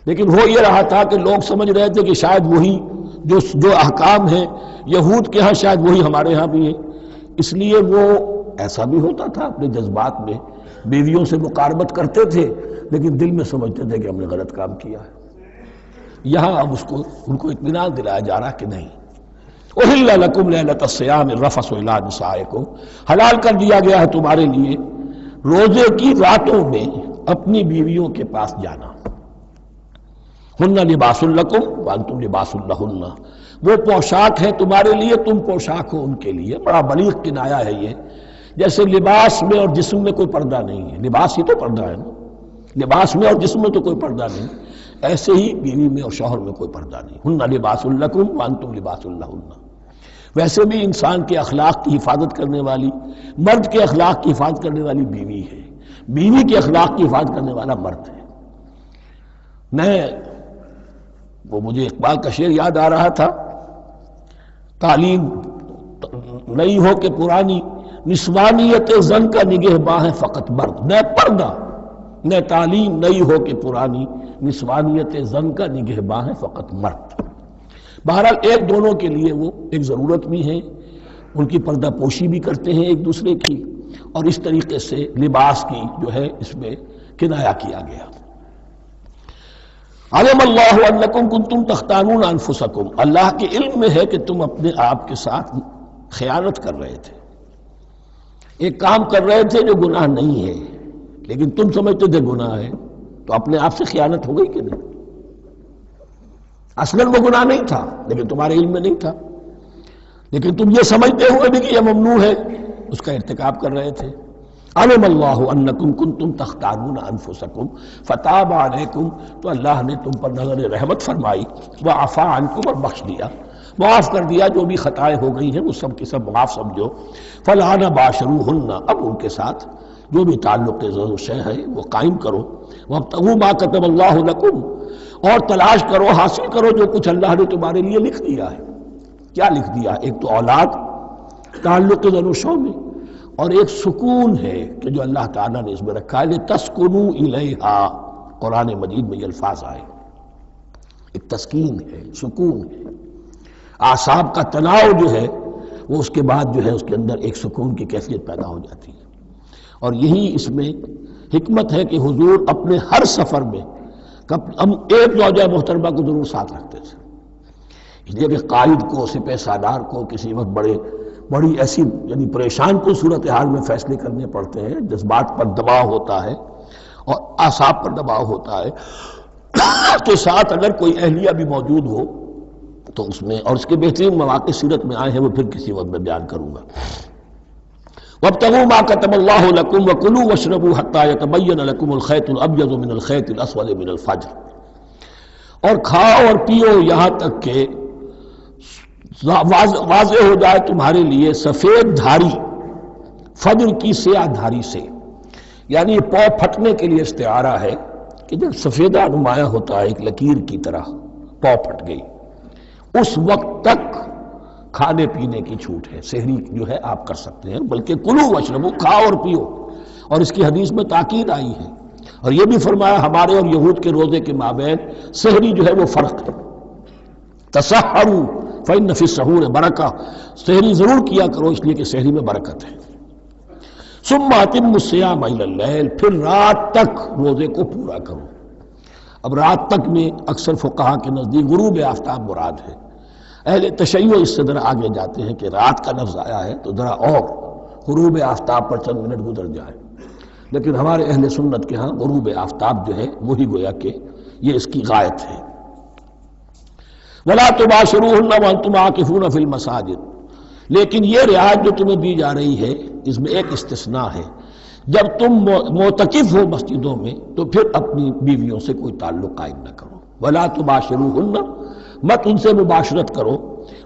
لیکن ہو یہ رہا تھا کہ لوگ سمجھ رہے تھے کہ شاید وہی جو احکام ہیں یہود کے ہاں شاید وہی ہمارے ہاں بھی ہیں، اس لیے وہ ایسا بھی ہوتا تھا اپنے جذبات میں بیویوں سے مقاربت کرتے تھے، لیکن دل میں سمجھتے تھے کہ ہم نے غلط کام کیا ہے۔ یہاں اب ان کو اطمینان دلایا جا رہا کہ نہیں، أُحِلَّ لَكُمْ لَيْلَةَ الصِّيَامِ الرَّفَثُ إِلَىٰ نِسَائِكُمْ، حلال کر دیا گیا ہے تمہارے لیے روزے کی راتوں میں اپنی بیویوں کے پاس جانا۔ ہن لباس لکم وانتم لباس لہن، وہ پوشاک ہے تمہارے لیے، تم پوشاک ہو ان کے لیے۔ بڑا بلیغ کنایا ہے یہ، جیسے لباس میں اور جسم میں کوئی پردہ نہیں ہے، لباس ہی تو پردہ ہے نا، لباس میں اور جسم میں تو کوئی پردہ نہیں، ایسے ہی بیوی میں اور شوہر میں کوئی پردہ نہیں۔ ہن لباس لکم وانتم لباس لہن۔ ویسے بھی انسان کے اخلاق کی حفاظت کرنے والی، مرد کے اخلاق کی حفاظت کرنے والی بیوی ہے، بیوی کے اخلاق کی حفاظت کرنے والا مرد ہے۔ وہ مجھے اقبال کا شعر یاد آ رہا تھا، تعلیم نئی ہو کہ پرانی، نسوانیت زن کا نگہباں ہے فقط مرد، نہ پردہ نہ تعلیم نئی ہو کہ پرانی، نسوانیت زن کا نگہباں ہے فقط مرد۔ بہرحال ایک دونوں کے لیے وہ ایک ضرورت بھی ہے، ان کی پردہ پوشی بھی کرتے ہیں ایک دوسرے کی، اور اس طریقے سے لباس کی جو ہے اس میں کنایا کیا گیا۔ علم اللہ انکم کنتم تختانون انفسکم، اللہ کے علم میں ہے کہ تم اپنے آپ کے ساتھ خیانت کر رہے تھے۔ ایک کام کر رہے تھے جو گناہ نہیں ہے لیکن تم سمجھتے تھے گناہ ہے، تو اپنے آپ سے خیانت ہو گئی کہ نہیں؟ اصلاً وہ گناہ نہیں تھا لیکن تمہارے علم میں نہیں تھا، لیکن تم یہ سمجھتے ہوئے بھی کہ یہ ممنوع ہے اس کا ارتکاب کر رہے تھے۔ علم اللہ انکم کنتم تختارون انفسکم فتاب علیکم، تو اللہ نے تم پر نظر رحمت فرمائی، وعفا عنکم، اور بخش دیا، معاف کر دیا، جو بھی خطائیں ہو گئی ہیں وہ سب کی سب معاف سمجھو۔ فالآن باشروہن، اب ان کے ساتھ جو بھی تعلق ضرور شے ہے وہ قائم کرو، وابتغوا ما کتب اللہ لکم، اور تلاش کرو، حاصل کرو جو کچھ اللہ نے تمہارے لیے لکھ دیا ہے۔ کیا لکھ دیا؟ ایک تو اولاد تعلق ضرور شو میں، اور ایک سکون ہے کہ جو اللہ تعالیٰ نے اس میں رکھا ہے، لِتَسْكُنُوا إِلَيْهَا، قرآن مجید میں یہ الفاظ آئے، ایک تسکین ہے، سکون ہے، اعصاب کا تناؤ جو ہے وہ اس کے بعد جو ہے اس کے اندر ایک سکون کی کیفیت پیدا ہو جاتی ہے۔ اور یہی اس میں حکمت ہے کہ حضور اپنے ہر سفر میں ہم ایک زوجہ محترمہ کو ضرور ساتھ رکھتے تھے، اس لیے کہ قائد کو، سپہ سالار کو کسی وقت بڑی ایسی یعنی پریشان کو صورتحال میں فیصلے کرنے پڑتے ہیں، جذبات پر دباؤ ہوتا ہے اور اعصاب پر دباؤ ہوتا ہے، تو ساتھ اگر کوئی اہلیہ بھی موجود ہو تو اس میں، اور اس کے بہترین مواقع سیرت میں آئے ہیں، وہ پھر کسی وقت میں بیان کروں گا۔ وَابْتَغُوا مَا كَتَبَ اللَّهُ لَكُمْ وَكُلُوا وَاشْرَبُوا حَتَّى يَتَبَيَّنَ لَكُمُ الْخَيْطُ الْأَبْيَضُ مِنَ الْخَيْطِ الْأَسْوَدِ مِنَ الْفَجْرِ، اور کھاؤ اور پیو یہاں تک کہ واضح ہو جائے تمہارے لیے سفید دھاری فجر کی سیاہ دھاری سے، یعنی یہ پاؤں پھٹنے کے لیے استعارہ ہے کہ جب سفیدہ نمایاں ہوتا ہے ایک لکیر کی طرح، پاؤں پھٹ گئی، اس وقت تک کھانے پینے کی چھوٹ ہے، سحری جو ہے آپ کر سکتے ہیں، بلکہ کلو واشربو، کھاؤ اور پیو، اور اس کی حدیث میں تاکید آئی ہے، اور یہ بھی فرمایا ہمارے اور یہود کے روزے کے مابین سحری جو ہے وہ فرق ہے۔ تسحروا فإن فی السحور برکہ، سحری ضرور کیا کرو اس لیے کہ سحری میں برکت ہے۔ ثم اتموا الصیام الی اللیل، پھر رات تک روزے کو پورا کرو۔ اب رات تک میں اکثر فقہا کے نزدیک غروب آفتاب مراد ہے، اہل تشیع اس سے ذرا آگے جاتے ہیں کہ رات کا لفظ آیا ہے تو ذرا اور غروب آفتاب پر چند منٹ گزر جائے، لیکن ہمارے اہل سنت کے ہاں غروب آفتاب جو ہے وہی گویا کہ یہ اس کی غایت ہے۔ وَلَا تُبَاشِرُوهُنَّ وَأَنْتُمْ عَاكِفُونَ فِي الْمَسَاجِدِ، لیکن یہ رعایت جو تمہیں دی جا رہی ہے اس میں ایک استثناء ہے، جب تم معتکف ہو مسجدوں میں تو پھر اپنی بیویوں سے کوئی تعلق قائم نہ کرو۔ وَلَا تُبَاشِرُوهُنَّ، مت ان سے مباشرت کرو،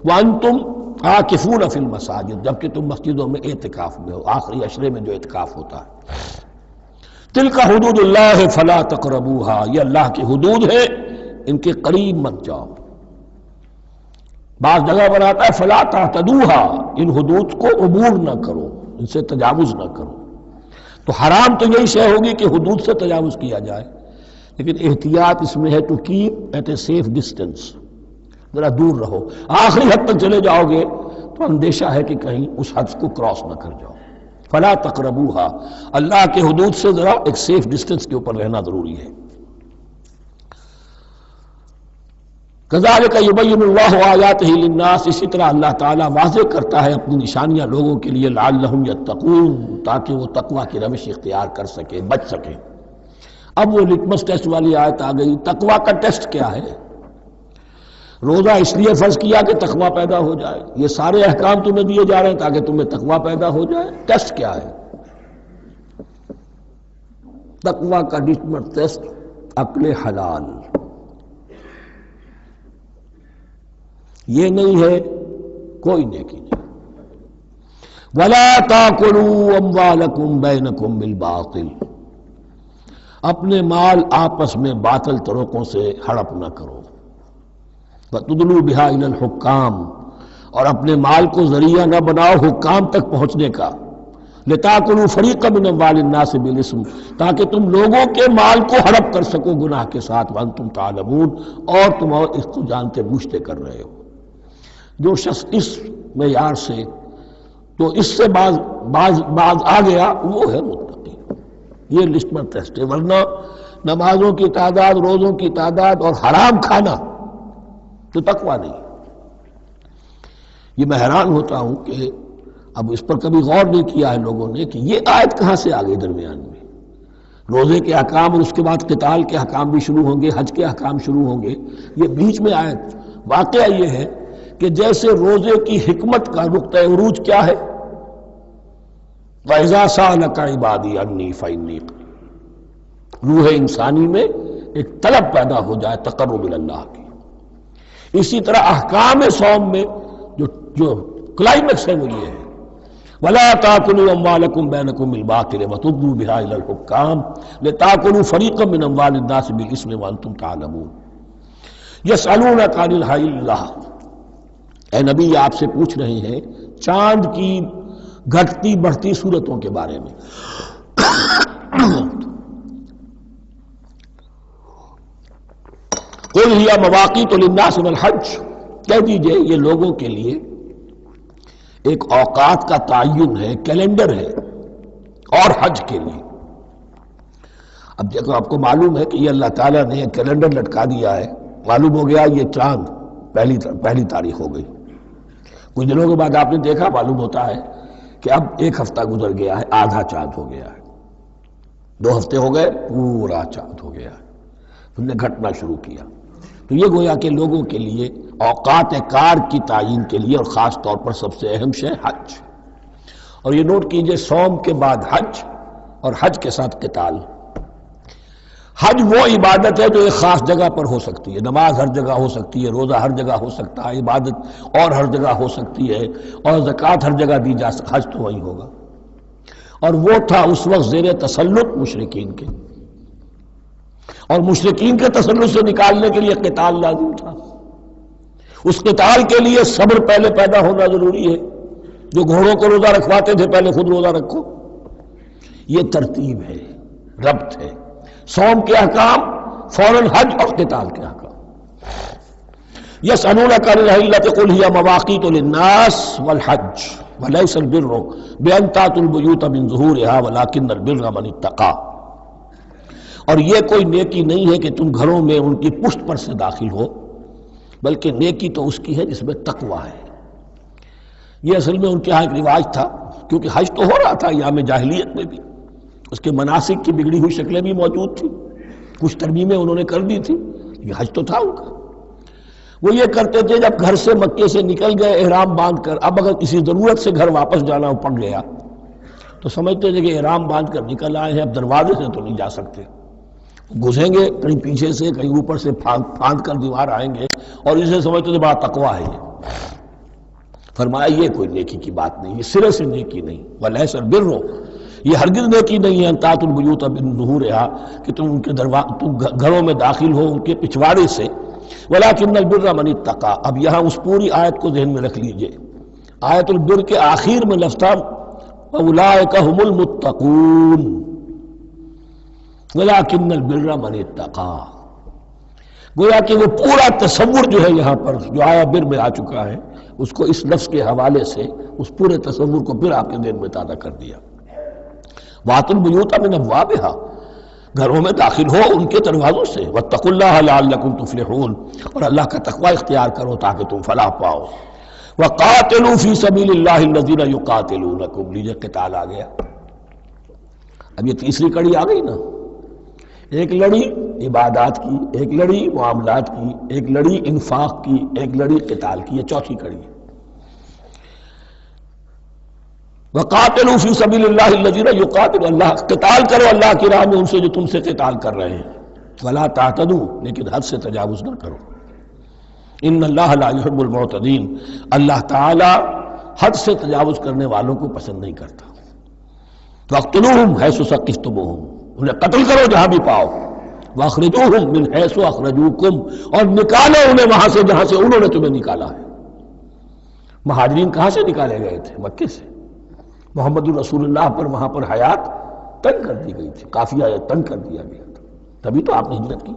وَأَنْتُمْ عَاكِفُونَ فِي الْمَسَاجِدِ، جبکہ تم مسجدوں میں اعتکاف میں ہو، آخری عشرے میں جو اعتکاف ہوتا ہے۔ تِلْكَ حُدُودُ اللَّهِ فَلَا تَقْرَبُوهَا، یہ اللہ کی حدود ہے، ان کے قریب مت جاؤ۔ بعض جگہ پر آتا ہے فلا تعتدوها، ان حدود کو عبور نہ کرو، ان سے تجاوز نہ کرو۔ تو حرام تو یہی شے ہوگی کہ حدود سے تجاوز کیا جائے، لیکن احتیاط اس میں ہے to keep at a safe distance, ذرا دور رہو۔ آخری حد تک چلے جاؤ گے تو اندیشہ ہے کہ کہیں اس حد کو کراس نہ کر جاؤ۔ فلا تقربوها، اللہ کے حدود سے ذرا ایک سیف ڈسٹینس کے اوپر رہنا ضروری ہے۔ کذالک یبین اللہ آیاتہ للناس، اسی طرح اللہ تعالیٰ واضح کرتا ہے اپنی نشانیاں لوگوں کے لیے، لعلہم یتقون، تاکہ وہ تقوی کی روش اختیار کر سکیں، بچ سکیں۔ اب وہ لٹمس ٹیسٹ والی آیت آ گئی، تقوی کا ٹیسٹ کیا ہے؟ روزہ اس لیے فرض کیا کہ تقوی پیدا ہو جائے، یہ سارے احکام تمہیں دیے جا رہے ہیں تاکہ تمہیں تقوی پیدا ہو جائے۔ ٹیسٹ کیا ہے؟ تقوی کا لٹمس ٹیسٹ عقل حلال، یہ نہیں ہے کوئی نیکی نہیں۔ وَلَا تَأْكُلُوا أَمْوَالَكُمْ بَيْنَكُمْ بِالْبَاطِلِ، اپنے مال آپس میں باطل طریقوں سے ہڑپ نہ کرو۔ وَتُدْلُوا بِهَا إِلَى الْحُكَّامِ، اور اپنے مال کو ذریعہ نہ بناؤ حکام تک پہنچنے کا۔ لِتَأْكُلُوا فَرِيقًا مِنْ أَمْوَالِ النَّاسِ بِالْإِثْمِ، تاکہ تم لوگوں کے مال کو ہڑپ کر سکو گناہ کے ساتھ، وَأَنْتُمْ تَعْلَمُونَ، اور تم اس کو جانتے بوجھتے کر رہے ہو۔ جو شخص اس معیار سے تو اس سے بعض آ گیا وہ ہے متقی، یہ لسٹمس ٹیسٹ ہے۔ ورنہ نمازوں کی تعداد، روزوں کی تعداد اور حرام کھانا تو تقوی نہیں۔ یہ میں حیران ہوتا ہوں کہ اب اس پر کبھی غور نہیں کیا ہے لوگوں نے کہ یہ آیت کہاں سے آ گئی درمیان میں؟ روزے کے احکام اور اس کے بعد قتال کے احکام بھی شروع ہوں گے، حج کے احکام شروع ہوں گے، یہ بیچ میں آیت۔ واقعہ یہ ہے کہ جیسے روزے کی حکمت کا نقطہ عروج کیا ہے، وَإِذَا سَأَلَكَ عِبَادِي عَنِّي فَإِنِّي قَرِيبٌ، روح انسانی میں ایک طلب پیدا ہو جائے تقرب اللہ کی۔ اسی طرح احکام صوم میں جو کلائمیکس ہے وہ یہ ہے، وَلَا تَأْكُلُوا أَمْوَالَكُمْ بَيْنَكُمْ بِالْبَاطِلِ وَتُدْلُوا بِهَا إِلَى الْحُكَّامِ لِتَأْكُلُوا فَرِيقًا مِّنْ أَمْوَالِ النَّاسِ بِالْإِثْمِ وَأَنْتُمْ تَعْلَمُونَ يَسْأَلُونَكَ عَنِ الْأَهِلَّةِ، اے نبی آپ سے پوچھ رہے ہیں چاند کی گھٹتی بڑھتی صورتوں کے بارے میں۔ قُلْ هِيَ مَوَاقِيتُ لِلنَّاسِ وَالْحَجِّ، کہہ دیجئے یہ لوگوں کے لیے ایک اوقات کا تعین ہے، کیلنڈر ہے، اور حج کے لیے۔ اب دیکھو آپ کو معلوم ہے کہ یہ اللہ تعالیٰ نے ایک کیلنڈر لٹکا دیا ہے، معلوم ہو گیا یہ چاند پہلی تاریخ ہو گئی، کچھ دنوں کے بعد آپ نے دیکھا معلوم ہوتا ہے کہ اب ایک ہفتہ گزر گیا ہے، آدھا چاند ہو گیا ہے، 2 ہفتے ہو گئے، پورا چاند ہو گیا ہے، پھر نے گھٹنا شروع کیا۔ تو یہ گویا کہ لوگوں کے لیے اوقات کار کی تعین کے لیے، اور خاص طور پر سب سے اہم شے حج۔ اور یہ نوٹ کیجئے صوم کے بعد حج، اور حج کے ساتھ قتال۔ حج وہ عبادت ہے جو ایک خاص جگہ پر ہو سکتی ہے، نماز ہر جگہ ہو سکتی ہے، روزہ ہر جگہ ہو سکتا ہے، عبادت اور ہر جگہ ہو سکتی ہے، اور زکوٰۃ ہر جگہ دی جا سکتی، حج تو وہی ہوگا۔ اور وہ تھا اس وقت زیر تسلط مشرکین کے، اور مشرکین کے تسلط سے نکالنے کے لیے قتال لازم تھا۔ اس قتال کے لیے صبر پہلے پیدا ہونا ضروری ہے، جو گھوڑوں کو روزہ رکھواتے تھے پہلے خود روزہ رکھو۔ یہ ترتیب ہے، ربط ہے، صوم کے احکام فوراً حج اور قتال کے احکام۔ یسألونک عن الأہلة قل هی مواقیت للناس والحج وليس البر بأن تأتوا البیوت من ظہورها ولكن البر من اتقى۔ اور یہ کوئی نیکی نہیں ہے کہ تم گھروں میں ان کی پشت پر سے داخل ہو، بلکہ نیکی تو اس کی ہے جس میں تقوی ہے۔ یہ اصل میں ان کے ہاں ایک رواج تھا، کیونکہ حج تو ہو رہا تھا ایام جاہلیت میں بھی، اس کے مناسک کی بگڑی ہوئی شکلیں بھی موجود تھیں، کچھ ترمیمیں انہوں نے کر دی تھی، یہ حج تو تھا ان کا۔ وہ یہ کرتے تھے جب گھر سے مکے سے نکل گئے احرام باندھ کر، اب اگر کسی ضرورت سے گھر واپس جانا پڑ گیا تو سمجھتے تھے کہ احرام باندھ کر نکل آئے ہیں، اب دروازے سے تو نہیں جا سکتے، گھسیں گے کہیں پیچھے سے کہیں اوپر سے پھاند کر دیوار آئیں گے، اور اسے سمجھتے تھے بڑا تقویٰ ہے یہ۔ فرمایا یہ کوئی نیکی کی بات نہیں، یہ سرے سے نیکی نہیں۔ وَلَيْسَ الْبِرُّ، یہ ہرگز نیکی نہیں ہے، أَن تَأْتُوا الْبُيُوتَ مِن ظُهُورِهَا، کہ تم ان کے تم گھروں میں داخل ہو ان کے پچھواڑے سے، وَلَكِنَّ الْبِرَّ مَنِ اتَّقَىٰ۔ اب یہاں اس پوری آیت کو ذہن میں رکھ لیجئے، آیت البر کے آخر میں لفظ تھا وَأُولَٰئِكَ هُمُ الْمُتَّقُونَ وَلَكِنَّ الْبِرَّ مَنِ اتَّقَىٰ۔ گویا کہ وہ پورا تصور جو ہے یہاں پر جو آیا بر میں آ چکا ہے، اس کو اس لفظ کے حوالے سے اس پورے تصور کو پھر آپ کے ذہن میں تازہ کر دیا۔ وَأْتُوا الْبُيُوتَ مِنْ أَبْوَابِهَا، گھروں میں داخل ہو ان کے دروازوں سے، وَاتَّقُوا اللَّهَ لَعَلَّكُمْ تُفْلِحُونَ، اور اللہ کا تقوی اختیار کرو تاکہ تم فلاح پاؤ۔ وَقَاتِلُوا فِي سَبِيلِ اللَّهِ الَّذِينَ يُقَاتِلُونَكُمْ، لیجئے قتال آ گیا۔ اب یہ تیسری کڑی آ گئی نا، ایک لڑی عبادات کی، ایک لڑی معاملات کی، ایک لڑی انفاق کی، ایک لڑی قتال کی، یہ چوتھی کڑی ہے۔ وَقَاتِلُوا فِي سَبِيلِ اللَّهِ الَّذِينَ يُقَاتِلُونَ، اللہ قتال کرو اللہ کی راہ میں ان سے جو تم سے قتال کر رہے ہیں۔ وَلَا تَعْتَدُوا، لیکن حد سے تجاوز نہ کرو۔ ان اللہ لا يحب المعتدین، اللہ تعالی حد سے تجاوز کرنے والوں کو پسند نہیں کرتا۔ وَاقْتُلُوهُمْ حَيْثُ ثَقِفْتُمُوهُمْ، انہیں قتل کرو جہاں بھی پاؤ۔ وَأَخْرِجُوهُمْ مِنْ حَيْثُ أَخْرَجُوكُمْ، اور نکالو انہیں وہاں سے جہاں سے انہوں نے تمہیں نکالا ہے۔ مہاجرین کہاں سے نکالے گئے تھے؟ مکے سے۔ محمد الرسول اللہ پر وہاں پر حیات تنگ کر دی گئی تھی، قافیہ تنگ کر دیا گیا تھا، تبھی تو آپ نے ہجرت کی۔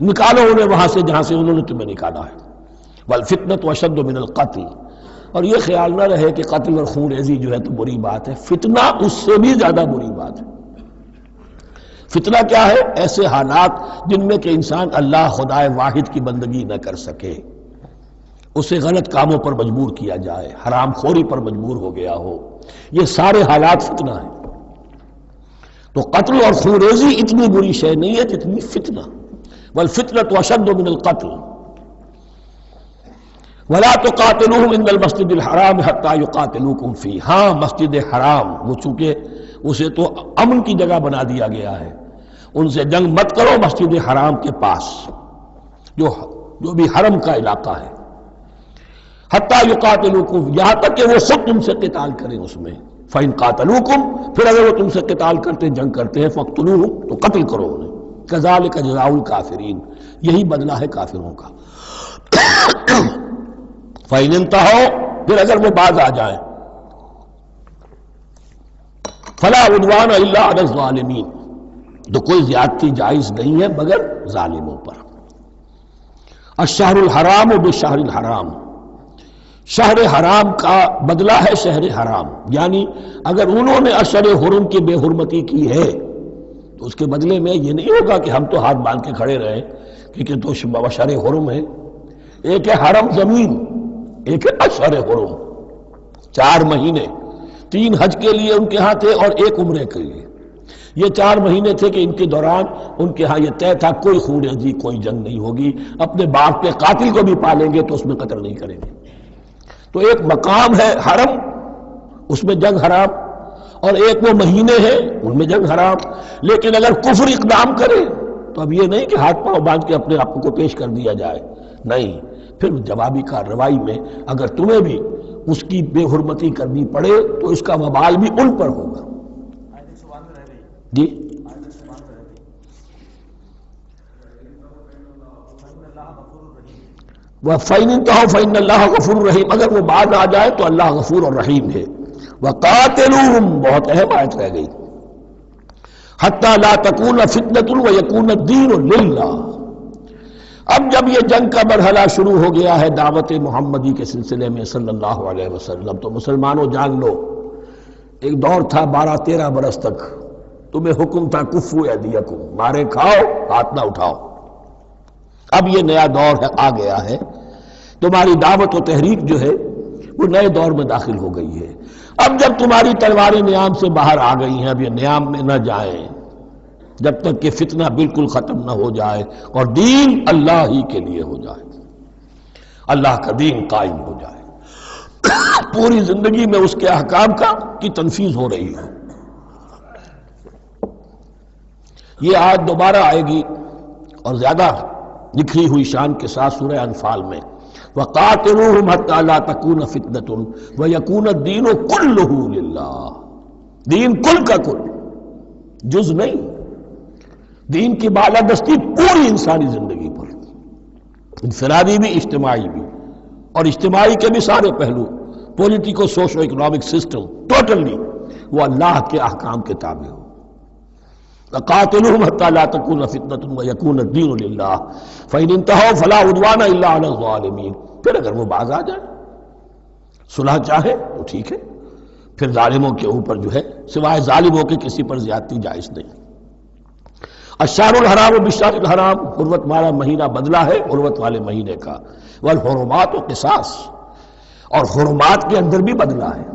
نکالو انہیں وہاں سے جہاں سے انہوں نے تمہیں نکالا ہے۔ والفتنة اشد من القتل، اور یہ خیال نہ رہے کہ قتل اور خون ریزی جو ہے تو بری بات ہے، فتنہ اس سے بھی زیادہ بری بات ہے۔ فتنہ کیا ہے؟ ایسے حالات جن میں کہ انسان اللہ خدائے واحد کی بندگی نہ کر سکے، اسے غلط کاموں پر مجبور کیا جائے، حرام خوری پر مجبور ہو گیا ہو، یہ سارے حالات فتنہ ہیں۔ تو قتل اور خونریزی اتنی بری شے نہیں ہے جتنی فتنہ، والفتنة اشد من القتل۔ ولا تقاتلوهم عند المسجد الحرام حتى يقاتلوكم فيه، ہاں مسجد حرام وہ چونکہ اسے تو امن کی جگہ بنا دیا گیا ہے، ان سے جنگ مت کرو مسجد حرام کے پاس جو بھی حرم کا علاقہ ہے، حتیٰ یقاتلوکم، یہاں تک کہ وہ خود تم سے قتال کریں اس میں، فَإِن قَاتَلُوكُمْ، پھر اگر وہ تم سے قتال کرتے جنگ کرتے ہیں فَاقْتُلُوهُمْ، تو قتل کرو انہیں، كَذَلِكَ جَزَاءُ الْكَافِرِينَ، یہی بدلہ ہے کافروں کا۔ فَإِنِ انْتَهَوْا، پھر اگر وہ باز آ جائیں، فَلَا عُدْوَانَ إِلَّا عَلَى الظَّالِمِينَ، تو کوئی زیادتی جائز نہیں ہے مگر ظالموں پر۔ الشہر الحرام بالشہر الحرام، شہر حرام کا بدلہ ہے شہر حرام، یعنی اگر انہوں نے اشہر حرم کی بے حرمتی کی ہے تو اس کے بدلے میں یہ نہیں ہوگا کہ ہم تو ہاتھ باندھ کے کھڑے رہیں کیونکہ تو اشہر حرم ہے۔ ایک ہے حرم زمین، ایک ہے اشہر حرم، 4 مہینے، 3 حج کے لیے ان کے ہاں تھے اور 1 عمرے کے لیے، یہ 4 مہینے تھے کہ ان کے دوران ان کے ہاں یہ طے تھا کوئی خونریزی کوئی جنگ نہیں ہوگی، اپنے باپ کے قاتل کو بھی پالیں گے تو اس میں قتل نہیں کریں گے۔ تو ایک مقام ہے حرم، اس میں جنگ حرام، اور ایک وہ مہینے ہیں ان میں جنگ حرام۔ لیکن اگر کفر اقدام کرے تو اب یہ نہیں کہ ہاتھ پاؤں باندھ کے اپنے آپ کو پیش کر دیا جائے، نہیں، پھر جوابی کارروائی میں اگر تمہیں بھی اس کی بے حرمتی کرنی پڑے تو اس کا وبال بھی ان پر ہوگا۔ جی وَفَإِنِ انْتَهَوْا فَإِنَّ اللَّهَ غَفُورٌ رَحِيمٌ، اگر وہ بعد آ جائے تو اللہ غفور اور رحیم ہے۔ وَقَاتِلُوهُمْ، بہت اہم آیت رہ گئی، حَتَّى لَا تَكُونَ فِتْنَةٌ وَيَكُونَ الدِّينُ لِلَّهِ۔ اب جب یہ جنگ کا مرحلہ شروع ہو گیا ہے دعوت محمدی کے سلسلے میں صلی اللہ علیہ وسلم، تو مسلمانوں جان لو ایک دور تھا 12-13 برس تک تمہیں حکم تھا کفو ایدیکم، مارے کھاؤ ہاتھ نہ اٹھاؤ۔ اب یہ نیا دور ہے، آ گیا ہے، تمہاری دعوت و تحریک جو ہے وہ نئے دور میں داخل ہو گئی ہے۔ اب جب تمہاری تلواریں نیام سے باہر آ گئی ہیں، اب یہ نیام میں نہ جائیں جب تک کہ فتنہ بالکل ختم نہ ہو جائے اور دین اللہ ہی کے لیے ہو جائے، اللہ کا دین قائم ہو جائے، پوری زندگی میں اس کے احکام کی تنفیذ ہو رہی ہو۔ یہ آیت دوبارہ آئے گی اور زیادہ لکھی ہوئی شان کے ساتھ سورہ انفال میں، وَقَاتِلُوهُمْ حَتَّى لَا تَكُونَ فِتْنَةٌ وَيَكُونَ الدِّينُ كُلُّهُ لِلَّهِ، دین کل کا کل، جز نہیں، دین کی بالادستی پوری انسانی زندگی پر، انفرادی بھی اجتماعی بھی، اور اجتماعی کے بھی سارے پہلو، politico socio economic system totally وہ اللہ کے احکام کے تابع ہو۔ وَقَاتِلُوهُمْ حَتَّى لَا تَكُونَ فِتْنَةٌ وَيَكُونَ الدِّينُ لِلَّهِ فَإِنِ انْتَهَوْا فَلَا عُدْوَانَ إِلَّا عَلَى الظَّالِمِينَ، پھر اگر وہ باز آ جائے صلح چاہے تو ٹھیک ہے، پھر ظالموں کے اوپر جو ہے سوائے ظالموں کے کسی پر زیادتی جائز نہیں۔ الشہر الحرام بالشہر الحرام، حرمت والا مہینہ بدلہ ہے حرمت والے مہینے کا، والحرمات قصاص، اور حرمات کے اندر بھی بدلہ ہے۔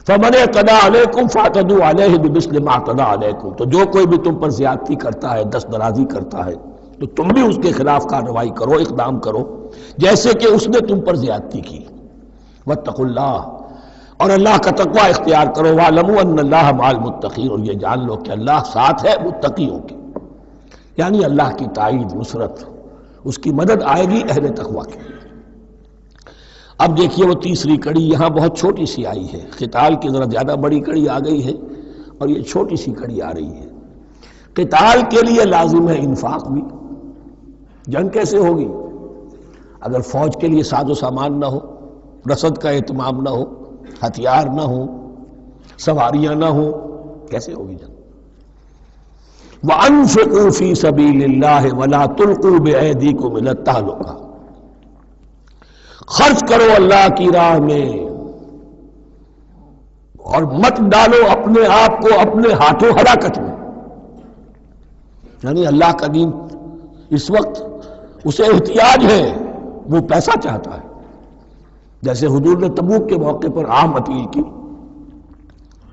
فَمَنِ اعْتَدَىٰ عَلَيْكُمْ فَاعْتَدُوا عَلَيْهِ بِمِثْلِ مَا اعْتَدَىٰ عَلَيْكُمْ، تو جو کوئی بھی تم پر زیادتی کرتا ہے، دست درازی کرتا ہے، تو تم بھی اس کے خلاف کارروائی کرو، اقدام کرو جیسے کہ اس نے تم پر زیادتی کی۔ وَاتَّقُوا اللَّهَ، اور اللہ کا تقوی اختیار کرو، وَاعْلَمُوا أَنَّ اللَّهَ مَعَ الْمُتَّقِينَ، اور یہ جان لو کہ اللہ ساتھ ہے متقیوں کے، یعنی اللہ کی تائید، نصرت، اس کی مدد آئے گی اہل تقوی کے۔ اب دیکھیے وہ تیسری کڑی یہاں بہت چھوٹی سی آئی ہے، قتال کی ذرا زیادہ بڑی کڑی آ گئی ہے اور یہ چھوٹی سی کڑی آ رہی ہے۔ قتال کے لیے لازم ہے انفاق بھی، جنگ کیسے ہوگی اگر فوج کے لیے ساز و سامان نہ ہو، رسد کا اہتمام نہ ہو، ہتھیار نہ ہو، سواریاں نہ ہو، کیسے ہوگی جنگ؟ وَأَنفِقُوا فِي سَبِيلِ اللَّهِ وَلَا تُلْقُوا بِأَيْدِيكُمْ إِلَى التَّهْلُكَةِ، خرچ کرو اللہ کی راہ میں اور مت ڈالو اپنے آپ کو اپنے ہاتھوں ہلاکت میں، یعنی اللہ کا دین اس وقت اسے احتیاج ہے وہ پیسہ چاہتا ہے. جیسے حضور نے تبوک کے موقع پر عام اپیل کی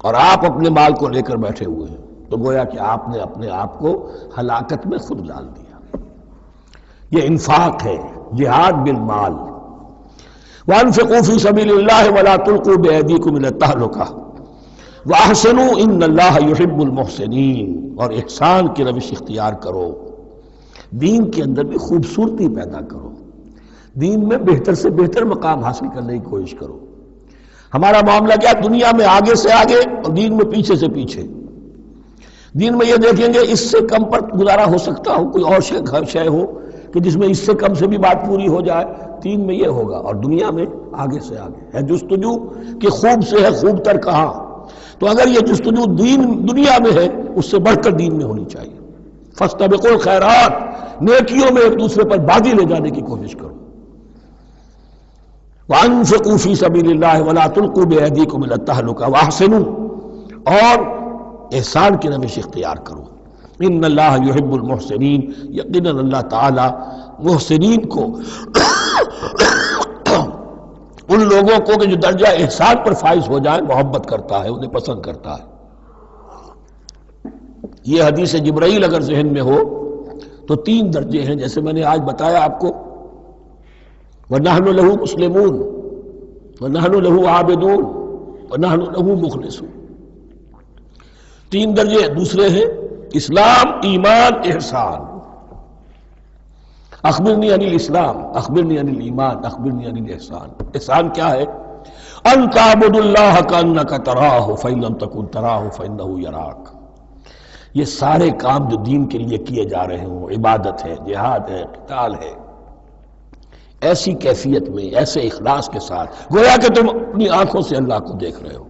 اور آپ اپنے مال کو لے کر بیٹھے ہوئے ہیں، تو گویا کہ آپ نے اپنے آپ کو ہلاکت میں خود ڈال دیا. یہ انفاق ہے، جہاد بالمال. وَأَنفِقُوا فِي سَبِيلِ اللَّهِ وَلَا تُلْقُوا بِأَيْدِيكُمْ إِلَى التَّهْلُكَةِ وَأَحْسِنُوا إِنَّ اللَّهَ يُحِبُّ الْمُحْسِنِينَ. اور احسان کی روش اختیار کرو، دین کے اندر بھی خوبصورتی پیدا کرو، دین میں بہتر سے بہتر مقام حاصل کرنے کی کوشش کرو. ہمارا معاملہ کیا، دنیا میں آگے سے آگے اور دین میں پیچھے سے پیچھے. دین میں یہ دیکھیں گے اس سے کم پر گزارا ہو سکتا ہو، کوئی اور شے ہو کہ جس میں اس سے کم سے بھی بات پوری ہو جائے. دین میں یہ ہوگا، اور دنیا میں آگے سے آگے ہے جستجو کہ خوب سے ہے خوب تر کہاں. تو اگر یہ جستجو دنیا میں ہے، اس سے بڑھ کر دین میں ہونی چاہیے. فاستبقوا الخیرات، نیکیوں میں ایک دوسرے پر بازی لے جانے کی کوشش کرو. وَأَنفِقُوا فِي سَبِيلِ اللَّهِ وَلَا تُلْقُوا بِأَيْدِيكُمْ إِلَى التَّهْلُكَةِ وَأَحْسِنُوا، اور احسان کی روش اختیار کرو. ان اللہ یحب المحسنین، یقیناً اللہ تعالی محسنین کو ان لوگوں کو کہ جو درجہ احسان پر فائز ہو جائیں محبت کرتا ہے، انہیں پسند کرتا ہے. یہ حدیث جبرائیل اگر ذہن میں ہو تو 3 درجے ہیں، جیسے میں نے آج بتایا آپ کو. وَنَحْنُ لَهُ مُسْلِمُونَ وَنَحْنُ لَهُ عَابِدُونَ وَنَحْنُ لَهُ مُخْلِصُونَ. 3 درجے دوسرے ہیں، اسلام، ایمان، احسان. اخبرنی عن الاسلام، اخبرنی عن الایمان، اخبرنی عن الاحسان. احسان کیا ہے؟ ان تعبد اللہ کانک تراہ فإن لم تکن تراہ فإنہ یراک. یہ سارے کام جو دین کے لیے کیے جا رہے ہوں، عبادت ہے، جہاد ہے، قتال ہے، ایسی کیفیت میں، ایسے اخلاص کے ساتھ گویا کہ تم اپنی آنکھوں سے اللہ کو دیکھ رہے ہو.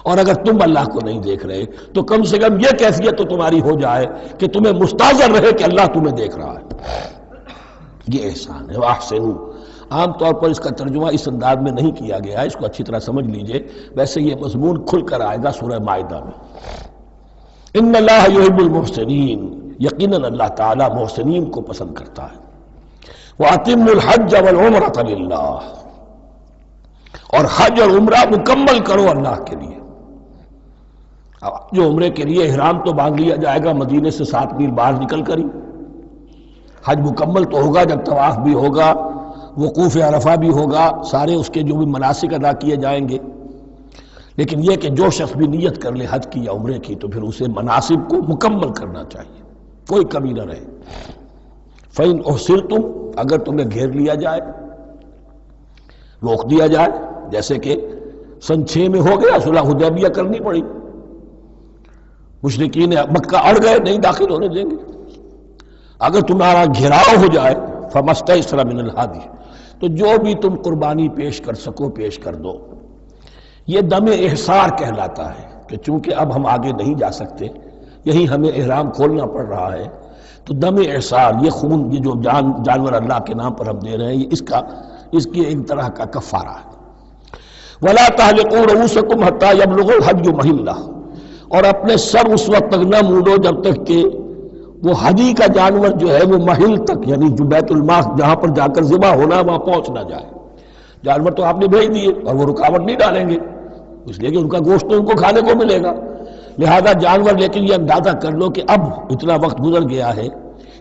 اور اگر تم اللہ کو نہیں دیکھ رہے تو کم سے کم یہ کیفیت تو تمہاری ہو جائے کہ تمہیں مستحضر رہے کہ اللہ تمہیں دیکھ رہا ہے. یہ احسان ہے. وَأَحْسِنُوا، عام طور پر اس کا ترجمہ اس انداز میں نہیں کیا گیا ہے، اس کو اچھی طرح سمجھ لیجئے. ویسے یہ مضمون کھل کر آئے گا سورہ مائدہ میں. ان اللہ یحب المحسنین، یقیناً اللہ تعالیٰ محسنین کو پسند کرتا ہے. وَأَتِمُّوا الْحَجَّ وَالْعُمْرَةَ لِلَّهِ، اور حج اور عمرہ مکمل کرو اللہ کے لیے. جو عمرے کے لیے احرام تو باندھ لیا جائے گا مدینے سے 7 میل باہر نکل کر ہی. حج مکمل تو ہوگا جب طواف بھی ہوگا، وقوف عرفہ بھی ہوگا، سارے اس کے جو بھی مناسک ادا کیے جائیں گے. لیکن یہ کہ جو شخص بھی نیت کر لے حج کی یا عمرے کی تو پھر اسے مناسب کو مکمل کرنا چاہیے، کوئی کمی نہ رہے. فَإِنْ أُحْصِرْتُمْ، اگر تمہیں گھیر لیا جائے، روک دیا جائے، جیسے کہ سن 6 میں ہو گیا، صلح حدیبیہ کرنی پڑی، مشرکین مکہ اڑ گئے، نہیں داخل ہونے دیں گے. اگر تمہارا گھیراؤ ہو جائے فَمَسْتَيْسَرَ مِنَ الْهَدْيِ، تو جو بھی تم قربانی پیش کر سکو پیش کر دو. یہ دم احصار کہلاتا ہے کہ چونکہ اب ہم آگے نہیں جا سکتے، یہی ہمیں احرام کھولنا پڑ رہا ہے، تو دم احصار، یہ خون، یہ جو جانور اللہ کے نام پر ہم دے رہے ہیں، یہ اس کی ایک طرح کا کفارہ ہے. وَلَا تَحْلِقُوا رُؤُوسَكُمْ حَتَّى يَبْلُغَ الْحَدْيُ مَحِلَّهُ، اور اپنے سر اس وقت تک نہ مونڈو جب تک کہ وہ حدی کا جانور جو ہے وہ محل تک، یعنی جو بیت الماس جہاں پر جا کر ذبح ہونا ہے وہاں پہنچ نہ جائے. جانور تو آپ نے بھیج دیے اور وہ رکاوٹ نہیں ڈالیں گے، اس لیے کہ ان کا گوشت تو ان کو کھانے کو ملے گا. لہذا جانور، لیکن یہ اندازہ کر لو کہ اب اتنا وقت گزر گیا ہے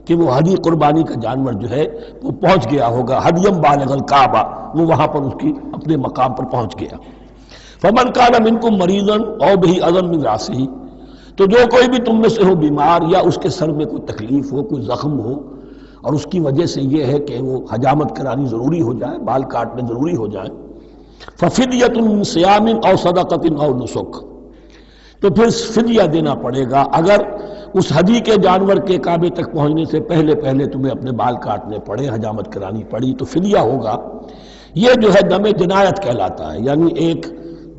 کہ وہ حدی قربانی کا جانور جو ہے وہ پہنچ گیا ہوگا. حدیم بالغ الکعبہ، وہ وہاں پر اس کی اپنے مقام پر پہنچ گیا. فمن کان منکم مریضا او بہ اذى من راسہ، تو جو کوئی بھی تم میں سے ہو بیمار یا اس کے سر میں کوئی تکلیف ہو، کوئی زخم ہو، اور اس کی وجہ سے یہ ہے کہ وہ حجامت کرانی ضروری ہو جائے، بال کاٹنے ضروری ہو جائے، ففدیۃ من صیام او صدقۃ او نسک، تو پھر فدیہ دینا پڑے گا. اگر اس حدی کے جانور کے کعبے تک پہنچنے سے پہلے تمہیں اپنے بال کاٹنے پڑے، حجامت کرانی پڑی، تو فدیہ ہوگا. یہ جو ہے دم جنایت کہلاتا ہے، یعنی ایک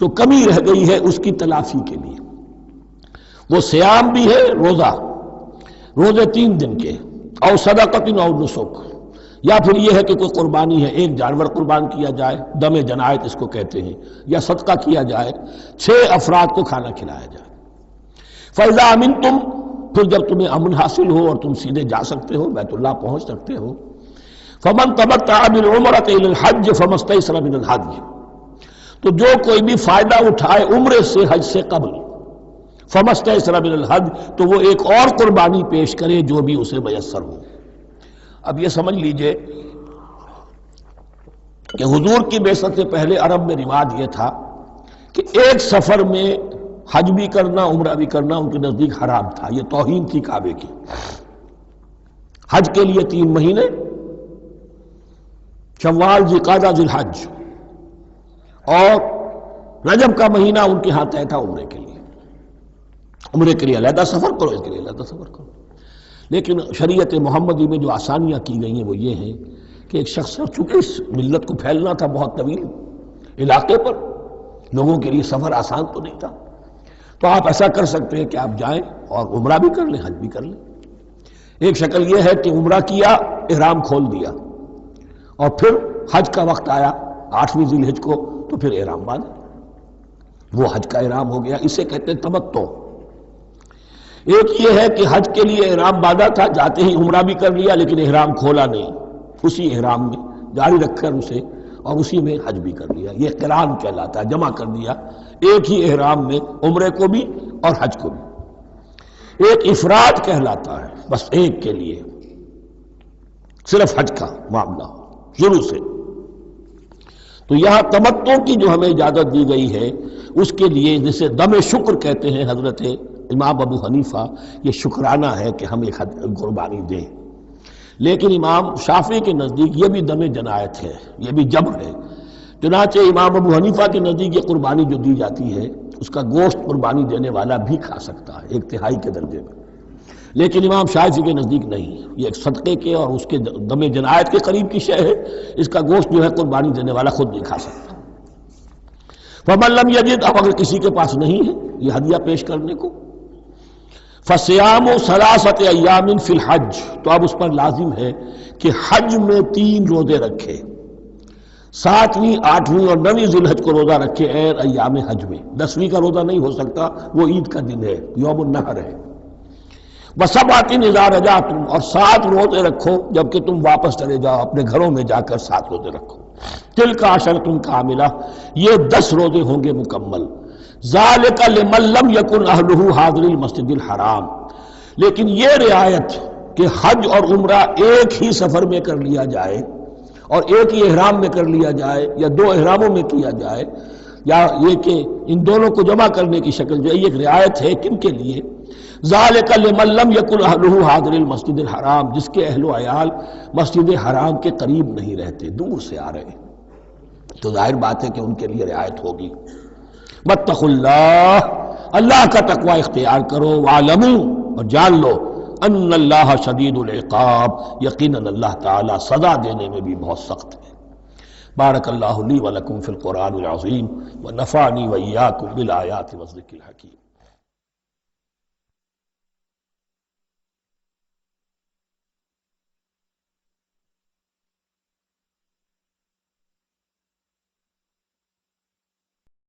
جو کمی رہ گئی ہے اس کی تلافی کے لیے. وہ سیام بھی ہے، روزے 3 دن کے، او صدقۃ او نسک، یا پھر یہ ہے کہ کوئی قربانی ہے، ایک جانور قربان کیا جائے، دم جنایت اس کو کہتے ہیں، یا صدقہ کیا جائے، 6 افراد کو کھانا کھلایا جائے. فَإِذَا أَمِنْتُمْ، پھر جب تمہیں امن حاصل ہو اور تم سیدھے جا سکتے ہو، بیت اللہ پہنچ سکتے ہو، فمن تمتع بالعمرۃ الی الحج فما استیسر من الحج، تو جو کوئی بھی فائدہ اٹھائے عمرے سے حج سے قبل، فما استیسر من الحج، تو وہ ایک اور قربانی پیش کرے جو بھی اسے میسر ہو۔ اب یہ سمجھ لیجئے کہ حضور کی بعثت سے پہلے عرب میں رواج یہ تھا کہ ایک سفر میں حج بھی کرنا عمرہ بھی کرنا ان کے نزدیک حرام تھا، یہ توہین تھی کعبے کی۔ حج کے لیے 3 مہینے، شوال، ذوالقعدہ، ذوالحج، اور رجب کا مہینہ ان کے ہاں طے تھا عمرے کے لیے۔ عمرے کے لیے علیحدہ سفر کرو، اس کے لیے علیحدہ سفر کرو۔ لیکن شریعت محمدی میں جو آسانیاں کی گئی ہیں وہ یہ ہیں کہ ایک شخص، چونکہ اس ملت کو پھیلنا تھا بہت طویل علاقے پر، لوگوں کے لیے سفر آسان تو نہیں تھا، تو آپ ایسا کر سکتے ہیں کہ آپ جائیں اور عمرہ بھی کر لیں، حج بھی کر لیں۔ ایک شکل یہ ہے کہ عمرہ کیا، احرام کھول دیا، اور پھر حج کا وقت آیا 8ویں ذی الحج کو، تو پھر احرام باندھا، وہ حج کا احرام ہو گیا، اسے کہتے ہیں تمتع۔ ایک یہ ہے کہ حج کے لیے احرام باندھا تھا، جاتے ہی عمرہ بھی کر لیا لیکن احرام کھولا نہیں، اسی احرام میں جاری رکھ کر اسے، اور اسی میں حج بھی کر لیا، یہ قران کہلاتا ہے، جمع کر دیا ایک ہی احرام میں عمرے کو بھی اور حج کو بھی۔ ایک افراد کہلاتا ہے، بس ایک کے لیے صرف حج کا معاملہ شروع سے۔ تو یہاں تمتع کی جو ہمیں اجازت دی گئی ہے اس کے لیے، جسے دم شکر کہتے ہیں حضرت امام ابو حنیفہ، یہ شکرانہ ہے کہ ہم ایک قربانی دیں۔ لیکن امام شافعی کے نزدیک یہ بھی دم جنایت ہے، یہ بھی جبر ہے۔ چنانچہ امام ابو حنیفہ کے نزدیک یہ قربانی جو دی جاتی ہے اس کا گوشت قربانی دینے والا بھی کھا سکتا ہے 1/3 کے درجے میں، لیکن امام شافعی کے نزدیک نہیں، یہ ایک صدقے کے اور اس کے دم جنایت کے قریب کی شے ہے، اس کا گوشت جو ہے قربانی دینے والا خود نہیں کھا سکتا۔ فمن لم یجد، اب اگر کسی کے پاس نہیں ہے یہ ہدیہ پیش کرنے کو، فصیام 3 ایام فی الحج، تو اب اس پر لازم ہے کہ حج میں 3 روزے رکھے، 7ویں، 8ویں اور 9ویں ذی الحج کو روزہ رکھے غیر ایام حج میں۔ 10ویں کا روزہ نہیں ہو سکتا، وہ عید کا دن ہے، یوم النحر ہے۔ وَسَبْعَةٍ إِذَا رَجَعْتُمْ، اور 7 روزے رکھو جبکہ تم واپس چلے جاؤ، اپنے گھروں میں جا کر 7 روزے رکھو۔ تِلْكَ عَشَرَةٌ كَامِلَةٌ، یہ 10 روزے ہوں گے مکمل۔ ذَلِكَ لِمَن لَّمْ يَكُنْ أَهْلُهُ حَاضِرِ الْمَسْجِدِ الْحَرَامِ، لیکن یہ رعایت کہ حج اور عمرہ ایک ہی سفر میں کر لیا جائے اور ایک ہی احرام میں کر لیا جائے، یا 2 احراموں میں کیا جائے، یا یہ کہ ان دونوں کو جمع کرنے کی شکل جو ہے، یہ ایک رعایت ہے کن کے لیے؟ ذَلِكَ لِمَن لَّمْ يَكُنْ أَهْلُهُ حَاضِرِ الْمَسْجِدِ الْحَرَامِ، جس کے اہل و عیال مسجد حرام کے قریب نہیں رہتے، دور سے آ رہے ہیں، تو ظاہر بات ہے کہ ان کے لیے رعایت ہوگی۔ واتقوا اللہ، اللہ کا تقوی اختیار کرو، وَاعْلَمُوا، اور جان لو، ان اللہ شدید العقاب، یقیناً اللہ تعالی سزا دینے میں بھی بہت سخت ہے۔ بارک اللہ لی ولکم فی القرآن العظیم ونفعنی وإیاکم بالآیات والذکر الحکیم۔